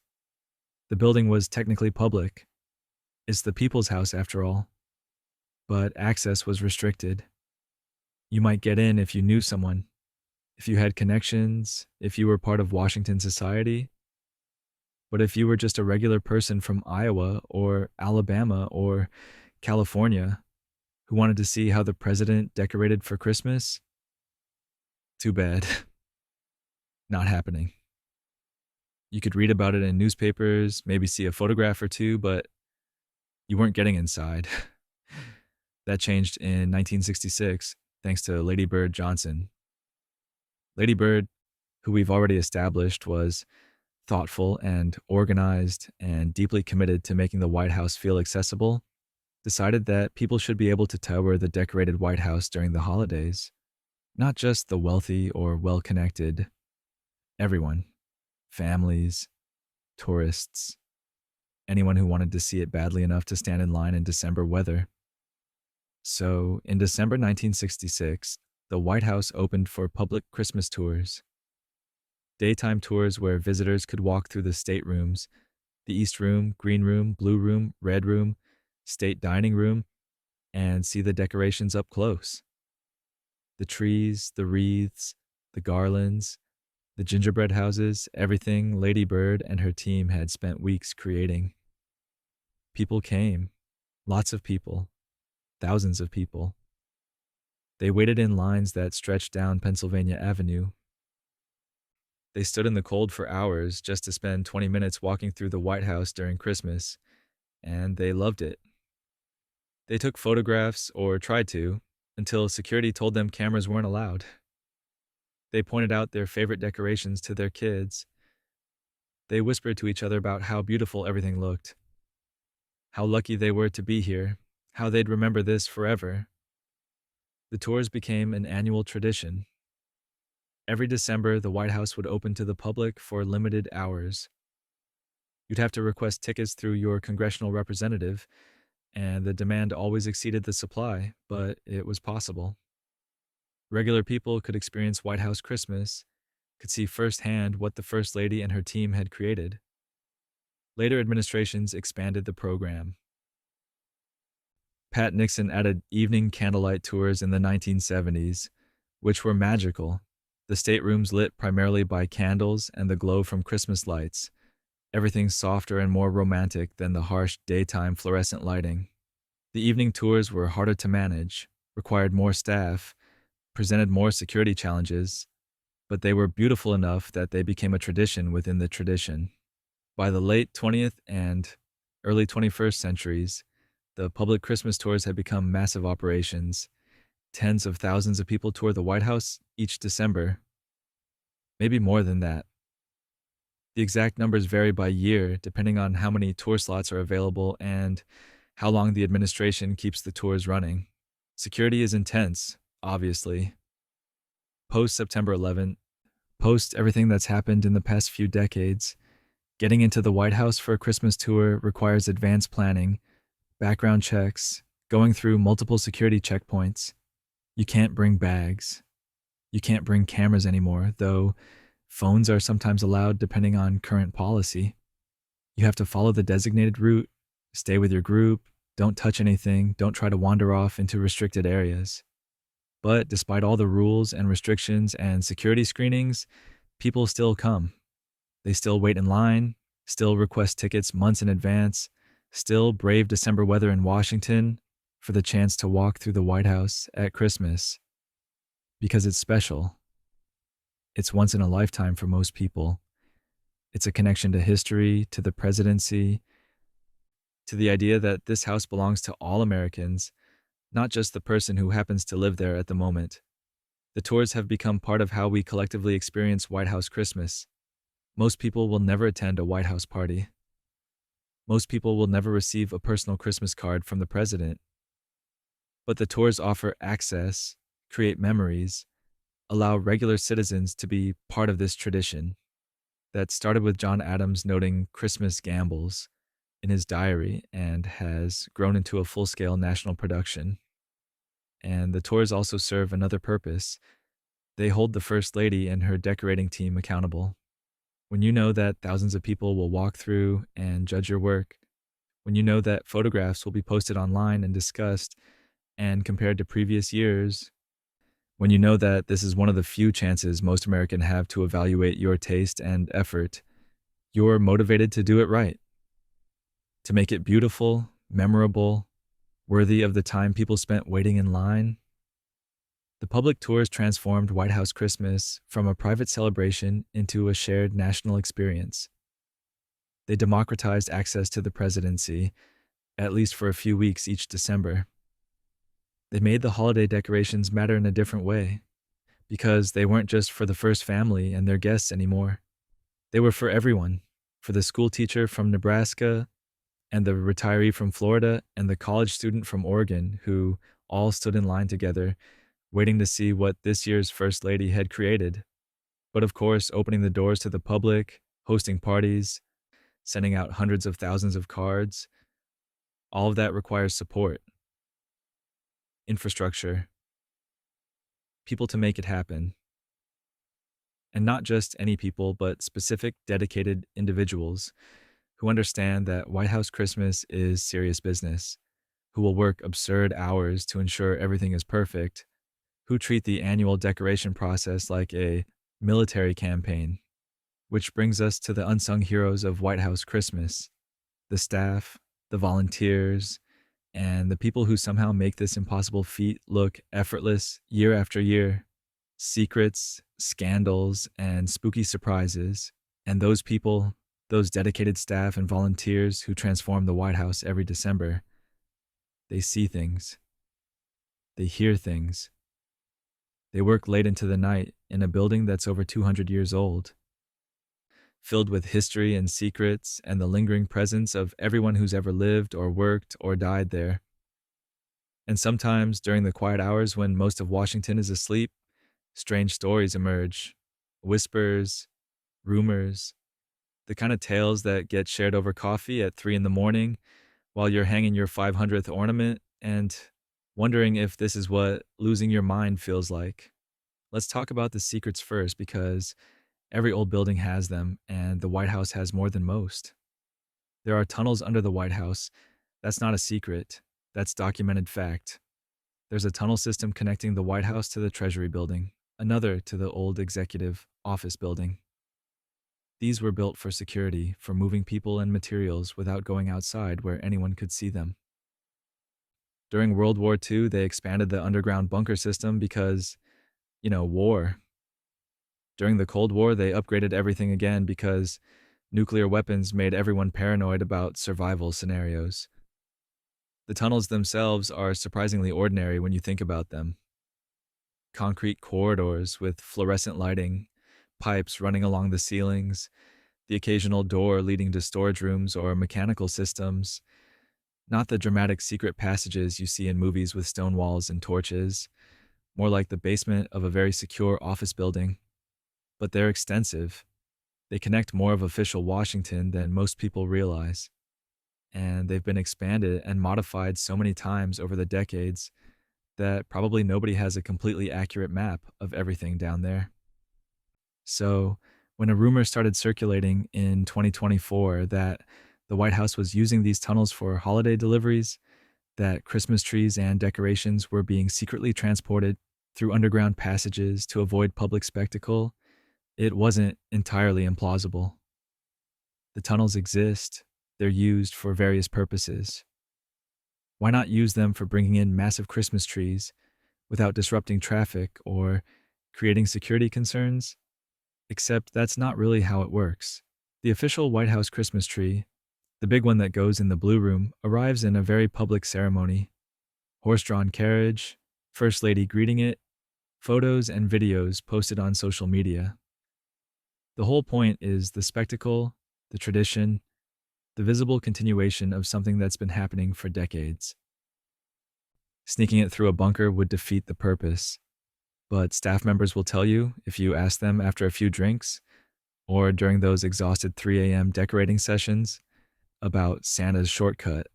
The building was technically public. It's the people's house, after all. But access was restricted. You might get in if you knew someone, if you had connections, if you were part of Washington society. But if you were just a regular person from Iowa or Alabama or California who wanted to see how the president decorated for Christmas, too bad. Not happening. You could read about it in newspapers, maybe see a photograph or two, but You weren't getting inside. That changed in 1966 thanks to Lady Bird Johnson. Lady Bird, who we've already established was thoughtful and organized and deeply committed to making the White House feel accessible, decided that people should be able to tour the decorated White House during the holidays. Not just the wealthy or well connected, everyone, families, tourists, anyone who wanted to see it badly enough to stand in line in December weather. So, in December 1966, the White House opened for public Christmas tours. Daytime tours where visitors could walk through the staterooms, the East Room, Green Room, Blue Room, Red Room, State Dining Room, and see the decorations up close. The trees, the wreaths, the garlands, the gingerbread houses, everything Lady Bird and her team had spent weeks creating. People came, lots of people, thousands of people. They waited in lines that stretched down Pennsylvania Avenue. They stood in the cold for hours just to spend 20 minutes walking through the White House during Christmas, and they loved it. They took photographs, or tried to, until security told them cameras weren't allowed. They pointed out their favorite decorations to their kids. They whispered to each other about how beautiful everything looked, how lucky they were to be here, how they'd remember this forever. The tours became an annual tradition. Every December, the White House would open to the public for limited hours. You'd have to request tickets through your congressional representative, and the demand always exceeded the supply, but it was possible. Regular people could experience White House Christmas, could see firsthand what the First Lady and her team had created. Later administrations expanded the program. Pat Nixon added evening candlelight tours in the 1970s, which were magical. The staterooms lit primarily by candles and the glow from Christmas lights, everything softer and more romantic than the harsh daytime fluorescent lighting. The evening tours were harder to manage, required more staff, presented more security challenges, but they were beautiful enough that they became a tradition within the tradition. By the late 20th and early 21st centuries, the public Christmas tours had become massive operations. Tens of thousands of people tour the White House each December. Maybe more than that. The exact numbers vary by year, depending on how many tour slots are available and how long the administration keeps the tours running. Security is intense, obviously. Post September 11th, post everything that's happened in the past few decades, getting into the White House for a Christmas tour requires advanced planning, background checks, going through multiple security checkpoints. You can't bring bags. You can't bring cameras anymore, though phones are sometimes allowed depending on current policy. You have to follow the designated route, stay with your group, don't touch anything, don't try to wander off into restricted areas. But despite all the rules and restrictions and security screenings, people still come. They still wait in line, still request tickets months in advance, still brave December weather in Washington for the chance to walk through the White House at Christmas. Because it's special. It's once in a lifetime for most people. It's a connection to history, to the presidency, to the idea that this house belongs to all Americans, not just the person who happens to live there at the moment. The tours have become part of how we collectively experience White House Christmas. Most people will never attend a White House party. Most people will never receive a personal Christmas card from the president. But the tours offer access, create memories, allow regular citizens to be part of this tradition that started with John Adams noting Christmas gambles in his diary and has grown into a full-scale national production. And the tours also serve another purpose. They hold the First Lady and her decorating team accountable. When you know that thousands of people will walk through and judge your work, when you know that photographs will be posted online and discussed and compared to previous years, when you know that this is one of the few chances most Americans have to evaluate your taste and effort, you're motivated to do it right. To make it beautiful, memorable, worthy of the time people spent waiting in line. The public tours transformed White House Christmas from a private celebration into a shared national experience. They democratized access to the presidency, at least for a few weeks each December. They made the holiday decorations matter in a different way, because they weren't just for the first family and their guests anymore. They were for everyone, for the school teacher from Nebraska and the retiree from Florida and the college student from Oregon who all stood in line together, waiting to see what this year's First Lady had created. But of course, opening the doors to the public, hosting parties, sending out hundreds of thousands of cards, all of that requires support, infrastructure, people to make it happen. And not just any people, but specific, dedicated individuals who understand that White House Christmas is serious business, who will work absurd hours to ensure everything is perfect, who treat the annual decoration process like a military campaign. Which brings us to the unsung heroes of White House Christmas: the staff, the volunteers, and the people who somehow make this impossible feat look effortless year after year. Secrets, scandals, and spooky surprises. And those people, those dedicated staff and volunteers who transform the White House every December, they see things. They hear things. They work late into the night in a building that's over 200 years old, filled with history and secrets and the lingering presence of everyone who's ever lived or worked or died there. And sometimes, during the quiet hours when most of Washington is asleep, strange stories emerge. Whispers, rumors, the kind of tales that get shared over coffee at 3 in the morning while you're hanging your 500th ornament and wondering if this is what losing your mind feels like. Let's talk about the secrets first, because every old building has them, and the White House has more than most. There are tunnels under the White House. That's not a secret. That's documented fact. There's a tunnel system connecting the White House to the Treasury Building, another to the old Executive Office Building. These were built for security, for moving people and materials without going outside where anyone could see them. During World War II, they expanded the underground bunker system because, war. During the Cold War, they upgraded everything again because nuclear weapons made everyone paranoid about survival scenarios. The tunnels themselves are surprisingly ordinary when you think about them. Concrete corridors with fluorescent lighting, pipes running along the ceilings, the occasional door leading to storage rooms or mechanical systems. Not the dramatic secret passages you see in movies with stone walls and torches, more like the basement of a very secure office building. But they're extensive. They connect more of official Washington than most people realize. And they've been expanded and modified so many times over the decades that probably nobody has a completely accurate map of everything down there. So, when a rumor started circulating in 2024 that the White House was using these tunnels for holiday deliveries, that Christmas trees and decorations were being secretly transported through underground passages to avoid public spectacle, it wasn't entirely implausible. The tunnels exist. They're used for various purposes. Why not use them for bringing in massive Christmas trees without disrupting traffic or creating security concerns? Except that's not really how it works. The official White House Christmas tree, the big one that goes in the Blue Room, arrives in a very public ceremony. Horse-drawn carriage, First Lady greeting it, photos and videos posted on social media. The whole point is the spectacle, the tradition, the visible continuation of something that's been happening for decades. Sneaking it through a bunker would defeat the purpose, but staff members will tell you, if you ask them after a few drinks, or during those exhausted 3 a.m. decorating sessions, about Santa's shortcut.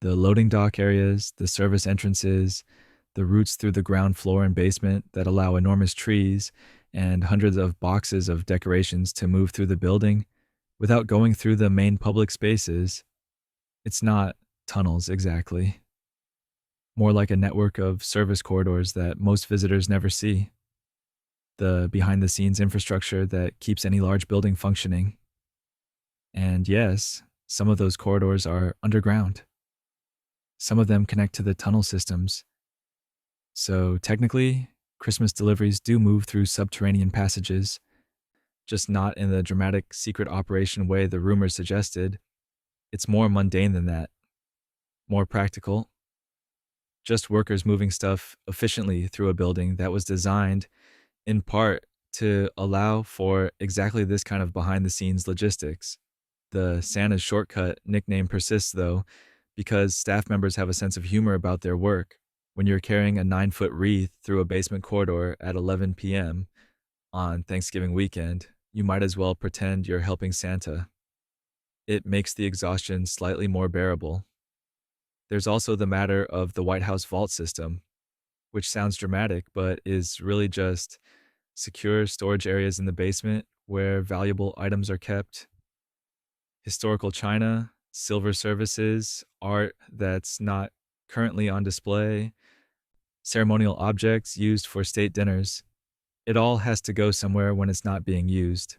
The loading dock areas, the service entrances, the routes through the ground floor and basement that allow enormous trees and hundreds of boxes of decorations to move through the building without going through the main public spaces. It's not tunnels exactly. More like a network of service corridors that most visitors never see. The behind-the-scenes infrastructure that keeps any large building functioning. And yes, some of those corridors are underground. Some of them connect to the tunnel systems. So technically, Christmas deliveries do move through subterranean passages, just not in the dramatic secret operation way the rumors suggested. It's more mundane than that. more practical, just workers moving stuff efficiently through a building that was designed in part to allow for exactly this kind of behind the scenes logistics. The Santa's shortcut nickname persists, though, because staff members have a sense of humor about their work. When you're carrying a 9-foot wreath through a basement corridor at 11 p.m. on Thanksgiving weekend, you might as well pretend you're helping Santa. It makes the exhaustion slightly more bearable. There's also the matter of the White House vault system, which sounds dramatic, but is really just secure storage areas in the basement where valuable items are kept. Historical china, silver services, art that's not currently on display, ceremonial objects used for state dinners. It all has to go somewhere when it's not being used.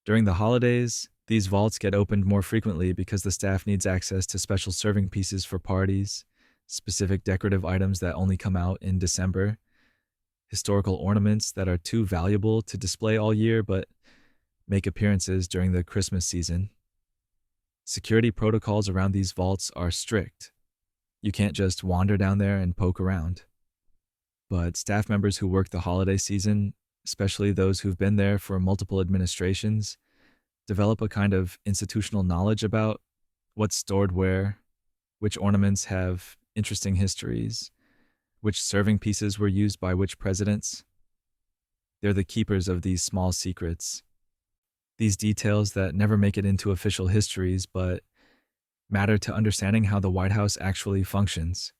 During the holidays, these vaults get opened more frequently because the staff needs access to special serving pieces for parties, specific decorative items that only come out in December, historical ornaments that are too valuable to display all year but make appearances during the Christmas season. Security protocols around these vaults are strict. You can't just wander down there and poke around. But staff members who work the holiday season, especially those who've been there for multiple administrations, develop a kind of institutional knowledge about what's stored where, which ornaments have interesting histories, which serving pieces were used by which presidents. They're the keepers of these small secrets, these details that never make it into official histories but matter to understanding how the White House actually functions.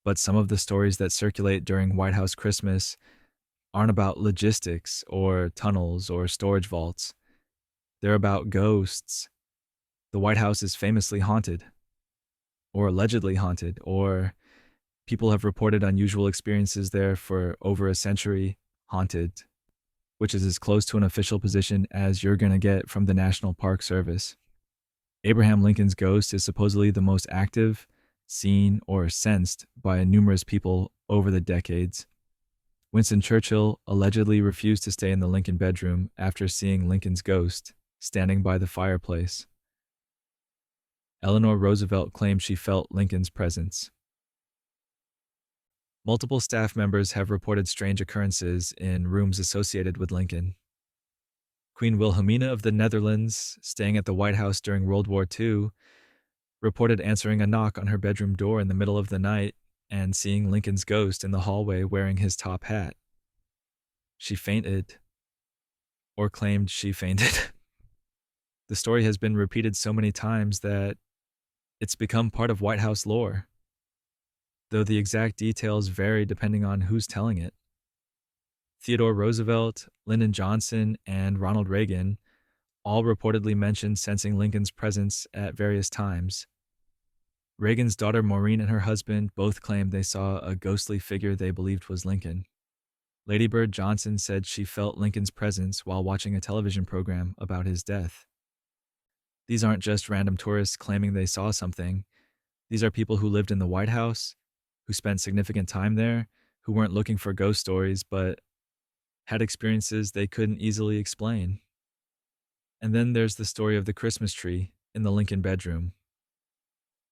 But some of the stories that circulate during White House Christmas aren't about logistics or tunnels or storage vaults. They're about ghosts. The White House is famously haunted, or allegedly haunted, or people have reported unusual experiences there for over a century, haunted, which is as close to an official position as you're going to get from the National Park Service. Abraham Lincoln's ghost is supposedly the most active, seen, or sensed by numerous people over the decades. Winston Churchill allegedly refused to stay in the Lincoln bedroom after seeing Lincoln's ghost standing by the fireplace. Eleanor Roosevelt claimed she felt Lincoln's presence. Multiple staff members have reported strange occurrences in rooms associated with Lincoln. Queen Wilhelmina of the Netherlands, staying at the White House during World War II, reported answering a knock on her bedroom door in the middle of the night and seeing Lincoln's ghost in the hallway wearing his top hat. She fainted, or claimed she fainted. The story has been repeated so many times that it's become part of White House lore, though the exact details vary depending on who's telling it. Theodore Roosevelt, Lyndon Johnson, and Ronald Reagan all reportedly mentioned sensing Lincoln's presence at various times. Reagan's daughter Maureen and her husband both claimed they saw a ghostly figure they believed was Lincoln. Lady Bird Johnson said she felt Lincoln's presence while watching a television program about his death. These aren't just random tourists claiming they saw something. These are people who lived in the White House, who spent significant time there, who weren't looking for ghost stories, but had experiences they couldn't easily explain. And then there's the story of the Christmas tree in the Lincoln bedroom.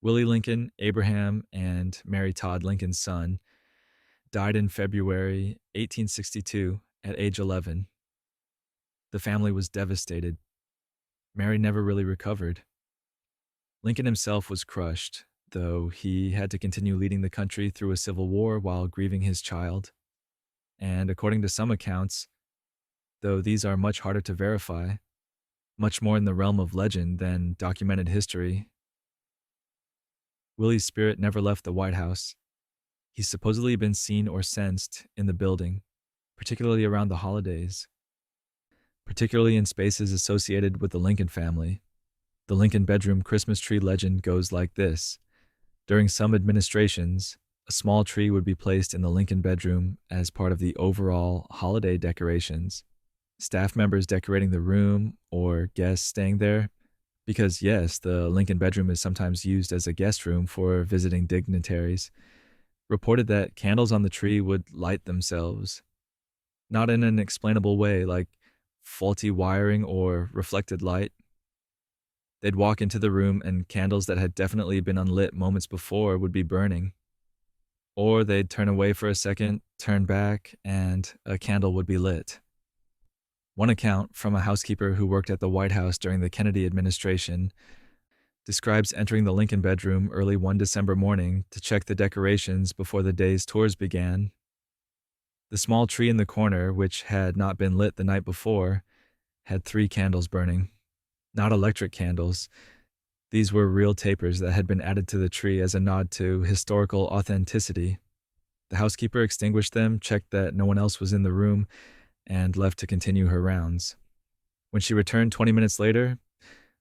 Willie Lincoln, Abraham, and Mary Todd Lincoln's son, died in February 1862 at age 11. The family was devastated. Mary never really recovered. Lincoln himself was crushed, though he had to continue leading the country through a civil war while grieving his child. And according to some accounts, though these are much harder to verify, much more in the realm of legend than documented history, Willie's spirit never left the White House. He's supposedly been seen or sensed in the building, particularly around the holidays, particularly in spaces associated with the Lincoln family. The Lincoln bedroom Christmas tree legend goes like this. During some administrations, a small tree would be placed in the Lincoln bedroom as part of the overall holiday decorations. Staff members decorating the room or guests staying there, because yes, the Lincoln bedroom is sometimes used as a guest room for visiting dignitaries, reported that candles on the tree would light themselves, not in an explainable way like faulty wiring or reflected light. They'd walk into the room and candles that had definitely been unlit moments before would be burning. Or they'd turn away for a second, turn back, and a candle would be lit. One account from a housekeeper who worked at the White House during the Kennedy administration describes entering the Lincoln bedroom early one December morning to check the decorations before the day's tours began. The small tree in the corner, which had not been lit the night before, had 3 candles burning. Not electric candles. These were real tapers that had been added to the tree as a nod to historical authenticity. The housekeeper extinguished them, checked that no one else was in the room, and left to continue her rounds. When she returned 20 minutes later,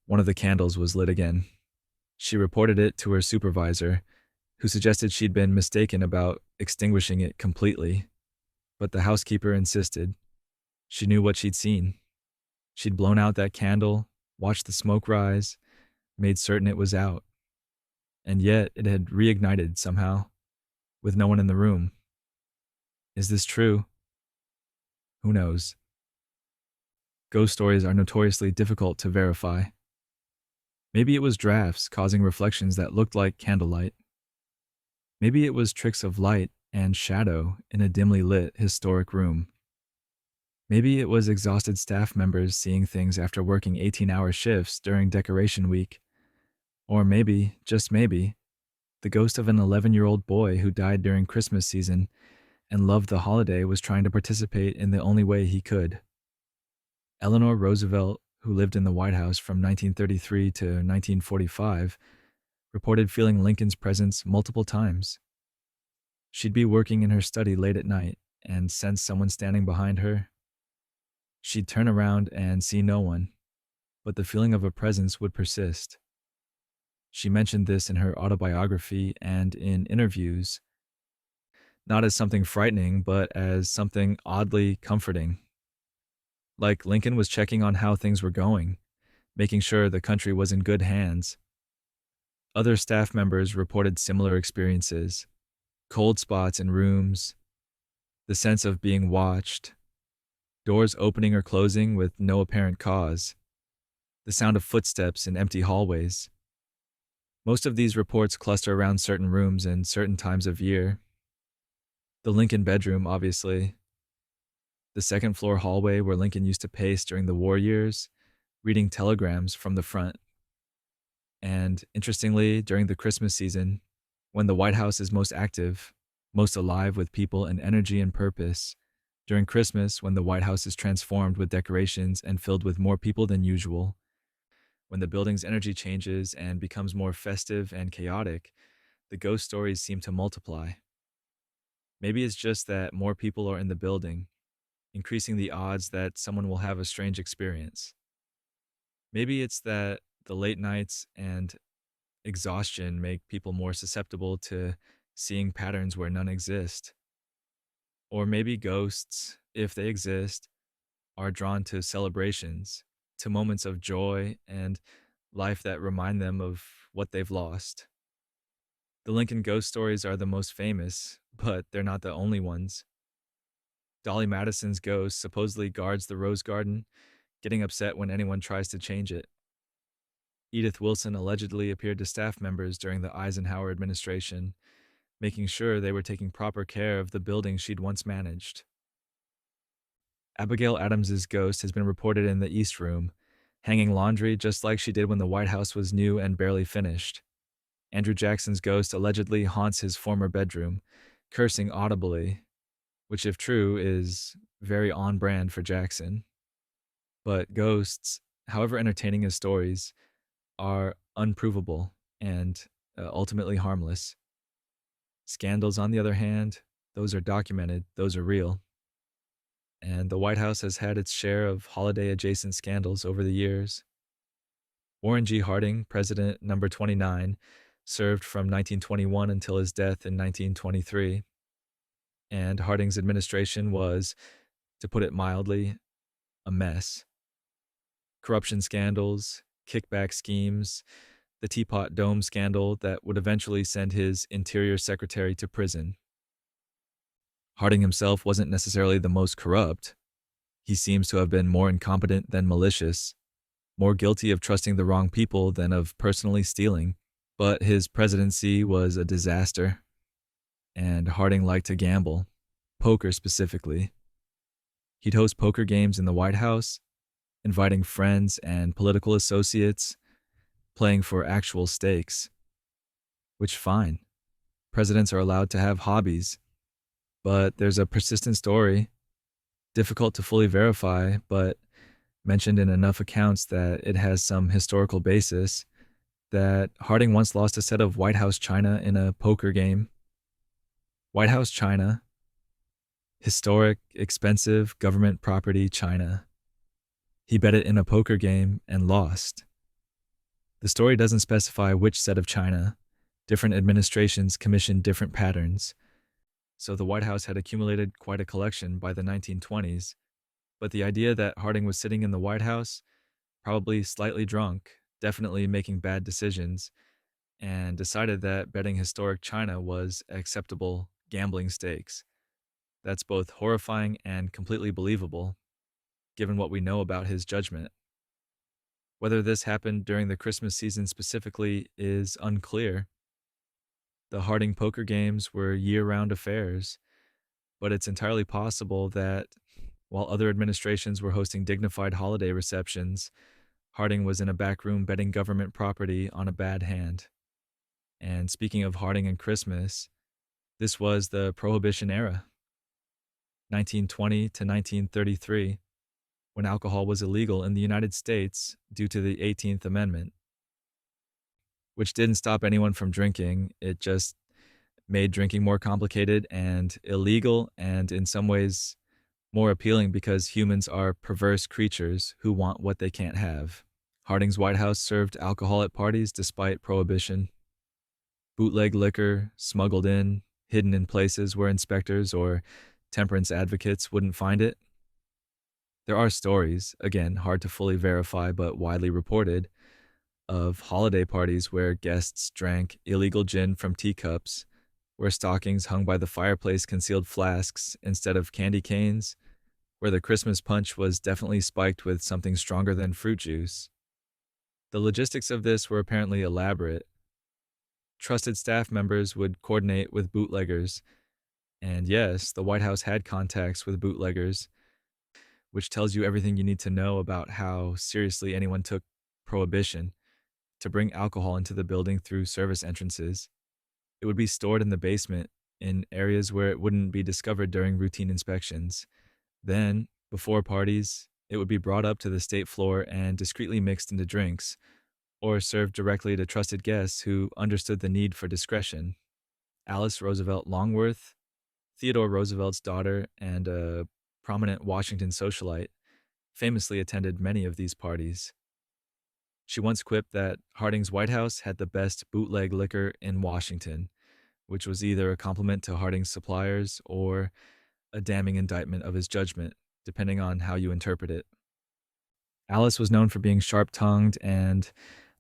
one of the candles was lit again. She reported it to her supervisor, who suggested she'd been mistaken about extinguishing it completely. But the housekeeper insisted. She knew what she'd seen. She'd blown out that candle, watched the smoke rise, made certain it was out. And yet it had reignited somehow, with no one in the room. Is this true? Who knows? Ghost stories are notoriously difficult to verify. Maybe it was drafts causing reflections that looked like candlelight. Maybe it was tricks of light and shadow in a dimly lit historic room. Maybe it was exhausted staff members seeing things after working 18-hour shifts during decoration week. Or maybe, just maybe, the ghost of an 11-year-old boy who died during Christmas season and loved the holiday was trying to participate in the only way he could. Eleanor Roosevelt, who lived in the White House from 1933 to 1945, reported feeling Lincoln's presence multiple times. She'd be working in her study late at night and sense someone standing behind her. She'd turn around and see no one, but the feeling of a presence would persist. She mentioned this in her autobiography and in interviews, not as something frightening, but as something oddly comforting. Like Lincoln was checking on how things were going, making sure the country was in good hands. Other staff members reported similar experiences: cold spots in rooms, the sense of being watched, doors opening or closing with no apparent cause, the sound of footsteps in empty hallways. Most of these reports cluster around certain rooms and certain times of year. The Lincoln bedroom, obviously. The second-floor hallway where Lincoln used to pace during the war years, reading telegrams from the front. And, interestingly, during the Christmas season, when the White House is most active, most alive with people and energy and purpose, during Christmas, when the White House is transformed with decorations and filled with more people than usual, when the building's energy changes and becomes more festive and chaotic, the ghost stories seem to multiply. Maybe it's just that more people are in the building, increasing the odds that someone will have a strange experience. Maybe it's that the late nights and exhaustion make people more susceptible to seeing patterns where none exist. Or maybe ghosts, if they exist, are drawn to celebrations, to moments of joy and life that remind them of what they've lost. The Lincoln ghost stories are the most famous, but they're not the only ones. Dolly Madison's ghost supposedly guards the Rose Garden, getting upset when anyone tries to change it. Edith Wilson allegedly appeared to staff members during the Eisenhower administration, making sure they were taking proper care of the building she'd once managed. Abigail Adams's ghost has been reported in the East Room, hanging laundry just like she did when the White House was new and barely finished. Andrew Jackson's ghost allegedly haunts his former bedroom, cursing audibly, which, if true, is very on brand for Jackson. But ghosts, however entertaining as stories, are unprovable and ultimately harmless. Scandals, on the other hand, those are documented, those are real. And the White House has had its share of holiday-adjacent scandals over the years. Warren G. Harding, president number 29, served from 1921 until his death in 1923. And Harding's administration was, to put it mildly, a mess. Corruption scandals, kickback schemes, the Teapot Dome scandal that would eventually send his Interior Secretary to prison. Harding himself wasn't necessarily the most corrupt. He seems to have been more incompetent than malicious. more guilty of trusting the wrong people than of personally stealing. But his presidency was a disaster, and Harding liked to gamble, poker specifically. He'd host poker games in the White House, inviting friends and political associates, playing for actual stakes. Which, fine. Presidents are allowed to have hobbies, but there's a persistent story, difficult to fully verify, but mentioned in enough accounts that it has some historical basis, that Harding once lost a set of White House china in a poker game. White House china, historic, expensive government property china. He bet it in a poker game and lost. The story doesn't specify which set of china. Different administrations commissioned different patterns, so the White House had accumulated quite a collection by the 1920s. But the idea that Harding was sitting in the White House, probably slightly drunk, definitely making bad decisions, and decided that betting historic china was acceptable gambling stakes. That's both horrifying and completely believable, given what we know about his judgment. Whether this happened during the Christmas season specifically is unclear. The Harding poker games were year-round affairs, but it's entirely possible that while other administrations were hosting dignified holiday receptions, Harding was in a back room betting government property on a bad hand. And speaking of Harding and Christmas, this was the Prohibition era, 1920 to 1933, when alcohol was illegal in the United States due to the 18th Amendment, which didn't stop anyone from drinking. It just made drinking more complicated and illegal, and in some ways more appealing because humans are perverse creatures who want what they can't have. Harding's White House served alcohol at parties despite prohibition. Bootleg liquor, smuggled in, hidden in places where inspectors or temperance advocates wouldn't find it. There are stories, again, hard to fully verify but widely reported, of holiday parties where guests drank illegal gin from teacups, where stockings hung by the fireplace concealed flasks instead of candy canes, where the Christmas punch was definitely spiked with something stronger than fruit juice. The logistics of this were apparently elaborate. Trusted staff members would coordinate with bootleggers, and yes, the White House had contacts with bootleggers, which tells you everything you need to know about how seriously anyone took prohibition to bring alcohol into the building through service entrances. It would be stored in the basement in areas where it wouldn't be discovered during routine inspections. Then, before parties, it would be brought up to the state floor and discreetly mixed into drinks, or served directly to trusted guests who understood the need for discretion. Alice Roosevelt Longworth, Theodore Roosevelt's daughter and a prominent Washington socialite, famously attended many of these parties. She once quipped that Harding's White House had the best bootleg liquor in Washington, which was either a compliment to Harding's suppliers or a damning indictment of his judgment, depending on how you interpret it. Alice was known for being sharp-tongued and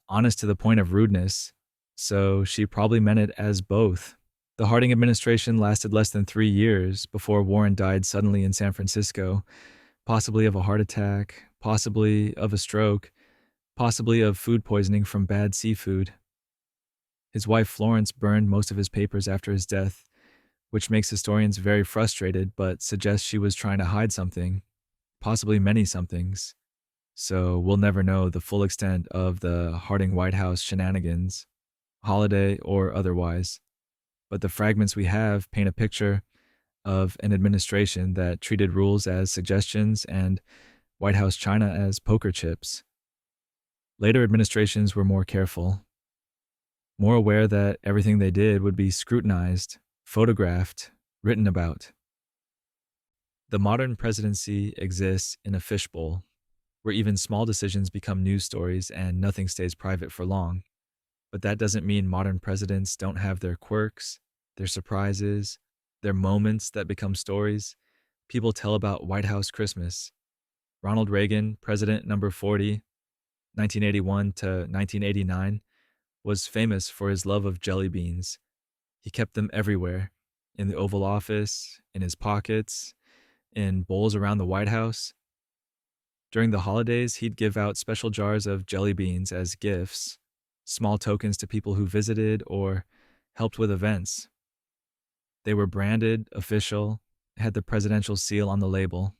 honest to the point of rudeness, so she probably meant it as both. The Harding administration lasted less than 3 years before Warren died suddenly in San Francisco, possibly of a heart attack, possibly of a stroke, possibly of food poisoning from bad seafood. His wife Florence burned most of his papers after his death, which makes historians very frustrated but suggests she was trying to hide something, possibly many somethings. So we'll never know the full extent of the Harding White House shenanigans, holiday or otherwise. But the fragments we have paint a picture of an administration that treated rules as suggestions and White House china as poker chips. Later administrations were more careful, more aware that everything they did would be scrutinized, photographed, written about. The modern presidency exists in a fishbowl, where even small decisions become news stories and nothing stays private for long. But that doesn't mean modern presidents don't have their quirks, their surprises, their moments that become stories. People tell about White House Christmas. Ronald Reagan, president number 40, 1981 to 1989, was famous for his love of jelly beans. He kept them everywhere, in the Oval Office, in his pockets, in bowls around the White House. During the holidays, he'd give out special jars of jelly beans as gifts, small tokens to people who visited or helped with events. They were branded, official, had the presidential seal on the label.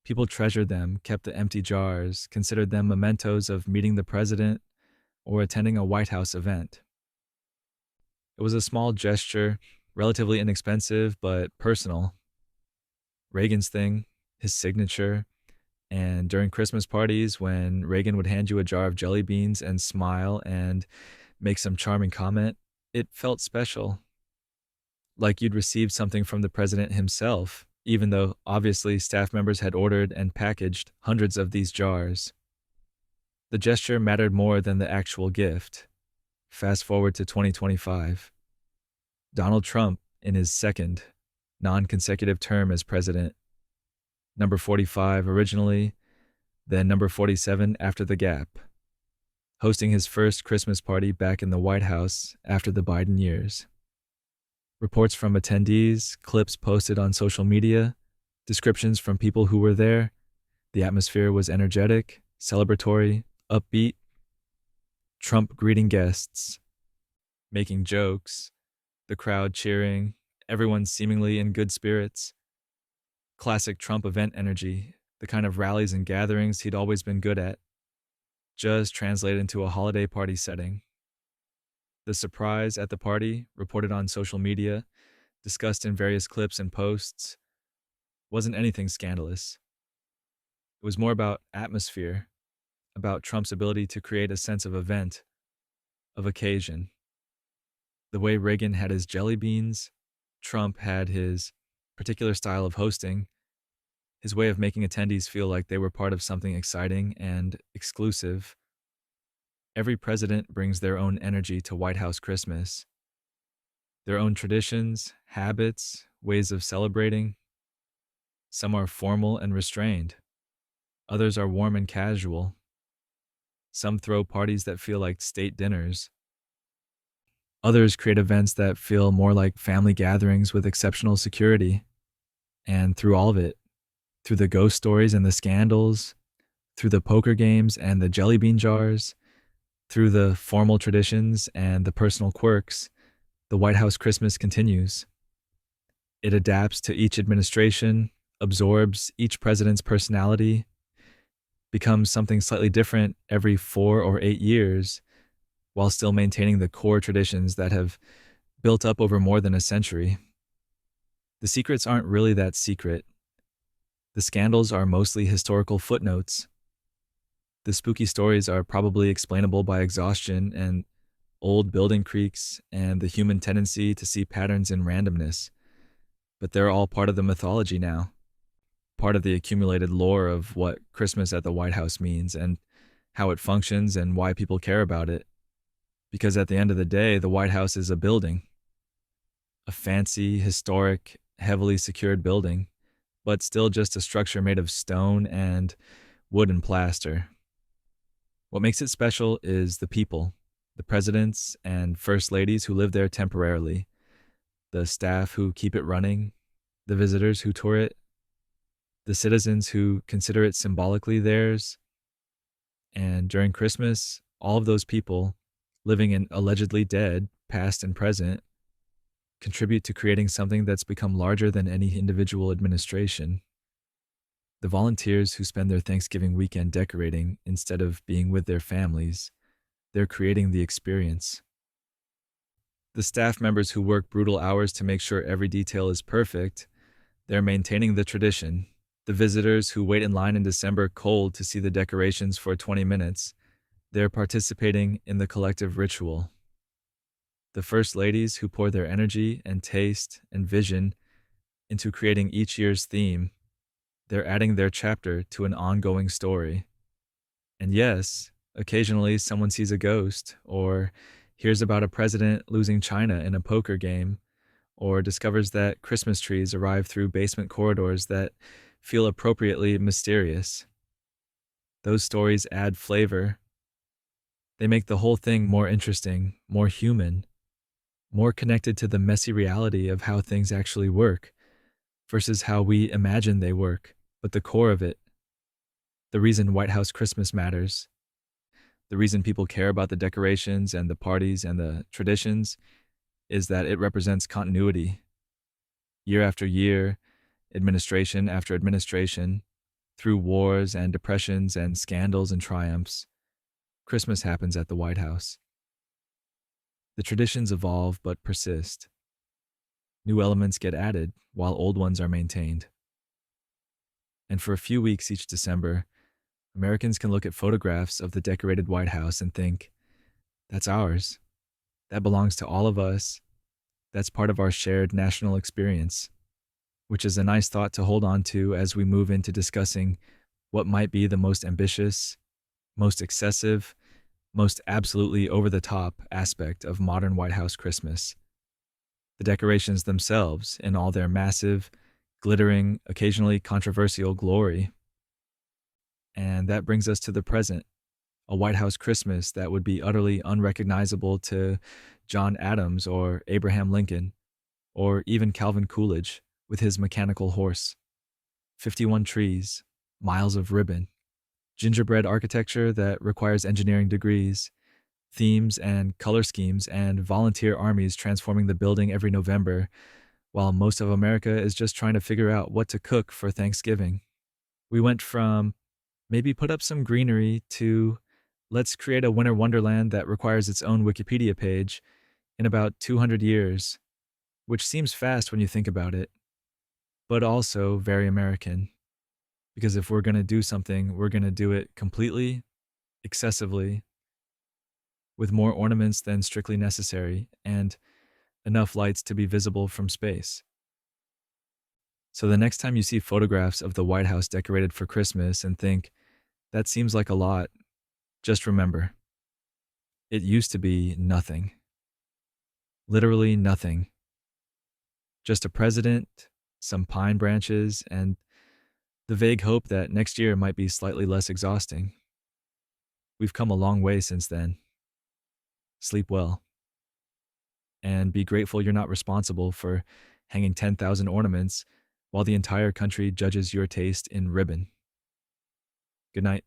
People treasured them, kept the empty jars, considered them mementos of meeting the president or attending a White House event. It was a small gesture, relatively inexpensive, but personal. Reagan's thing, his signature, and during Christmas parties, when Reagan would hand you a jar of jelly beans and smile and make some charming comment, it felt special, like you'd received something from the president himself, even though obviously staff members had ordered and packaged hundreds of these jars. The gesture mattered more than the actual gift. Fast forward to 2025. Donald Trump, in his second, non consecutive term as president, number 45 originally, then number 47 after the gap, hosting his first Christmas party back in the White House after the Biden years. Reports from attendees, clips posted on social media, descriptions from people who were there. The atmosphere was energetic, celebratory, upbeat. Trump greeting guests, making jokes, the crowd cheering, everyone seemingly in good spirits. Classic Trump event energy, the kind of rallies and gatherings he'd always been good at, just translated into a holiday party setting. The surprise at the party, reported on social media, discussed in various clips and posts, wasn't anything scandalous. It was more about atmosphere, about Trump's ability to create a sense of event, of occasion. The way Reagan had his jelly beans, Trump had his particular style of hosting, his way of making attendees feel like they were part of something exciting and exclusive. Every president brings their own energy to White House Christmas, their own traditions, habits, ways of celebrating. Some are formal and restrained. Others are warm and casual. Some throw parties that feel like state dinners. Others create events that feel more like family gatherings with exceptional security. And through all of it, through the ghost stories and the scandals, through the poker games and the jelly bean jars, through the formal traditions and the personal quirks, the White House Christmas continues. It adapts to each administration, absorbs each president's personality, becomes something slightly different every 4 or 8 years, while still maintaining the core traditions that have built up over more than a century. The secrets aren't really that secret. The scandals are mostly historical footnotes. The spooky stories are probably explainable by exhaustion and old building creaks and the human tendency to see patterns in randomness. But they're all part of the mythology now, part of the accumulated lore of what Christmas at the White House means and how it functions and why people care about it. Because at the end of the day, the White House is a building. A fancy, historic, heavily secured building, but still just a structure made of stone and wood and plaster. What makes it special is the people, the presidents and first ladies who live there temporarily, the staff who keep it running, the visitors who tour it, the citizens who consider it symbolically theirs. And during Christmas, all of those people, living and allegedly dead, past and present, contribute to creating something that's become larger than any individual administration. The volunteers who spend their Thanksgiving weekend decorating instead of being with their families, they're creating the experience. The staff members who work brutal hours to make sure every detail is perfect, they're maintaining the tradition. The visitors who wait in line in December cold to see the decorations for 20 minutes, they're participating in the collective ritual. The first ladies who pour their energy and taste and vision into creating each year's theme, they're adding their chapter to an ongoing story. And yes, occasionally someone sees a ghost, or hears about a president losing China in a poker game, or discovers that Christmas trees arrive through basement corridors that feel appropriately mysterious. Those stories add flavor. They make the whole thing more interesting, more human, more connected to the messy reality of how things actually work versus how we imagine they work, but the core of it, The reason White House Christmas matters, the reason people care about the decorations and the parties and the traditions, is that it represents continuity. Year after year, administration after administration, through wars and depressions and scandals and triumphs, Christmas happens at the White House. The traditions evolve but persist. New elements get added while old ones are maintained. And for a few weeks each December, Americans can look at photographs of the decorated White House and think, that's ours. That belongs to all of us. That's part of our shared national experience, which is a nice thought to hold on to as we move into discussing what might be the most ambitious, most excessive, most absolutely over the top aspect of modern White House Christmas. The decorations themselves, in all their massive, glittering, occasionally controversial glory. And that brings us to the present, a White House Christmas that would be utterly unrecognizable to John Adams or Abraham Lincoln, or even Calvin Coolidge with his mechanical horse. 51 trees, miles of ribbon, gingerbread architecture that requires engineering degrees, themes and color schemes, and volunteer armies transforming the building every November, while most of America is just trying to figure out what to cook for Thanksgiving. We went from maybe put up some greenery to let's create a winter wonderland that requires its own Wikipedia page in about 200 years, which seems fast when you think about it, but also very American. Because if we're going to do something, we're going to do it completely, excessively, with more ornaments than strictly necessary, and enough lights to be visible from space. So the next time you see photographs of the White House decorated for Christmas and think, that seems like a lot, just remember, it used to be nothing. Literally nothing. Just a president, some pine branches, and the vague hope that next year might be slightly less exhausting. We've come a long way since then. Sleep well. And be grateful you're not responsible for hanging 10,000 ornaments while the entire country judges your taste in ribbon. Good night.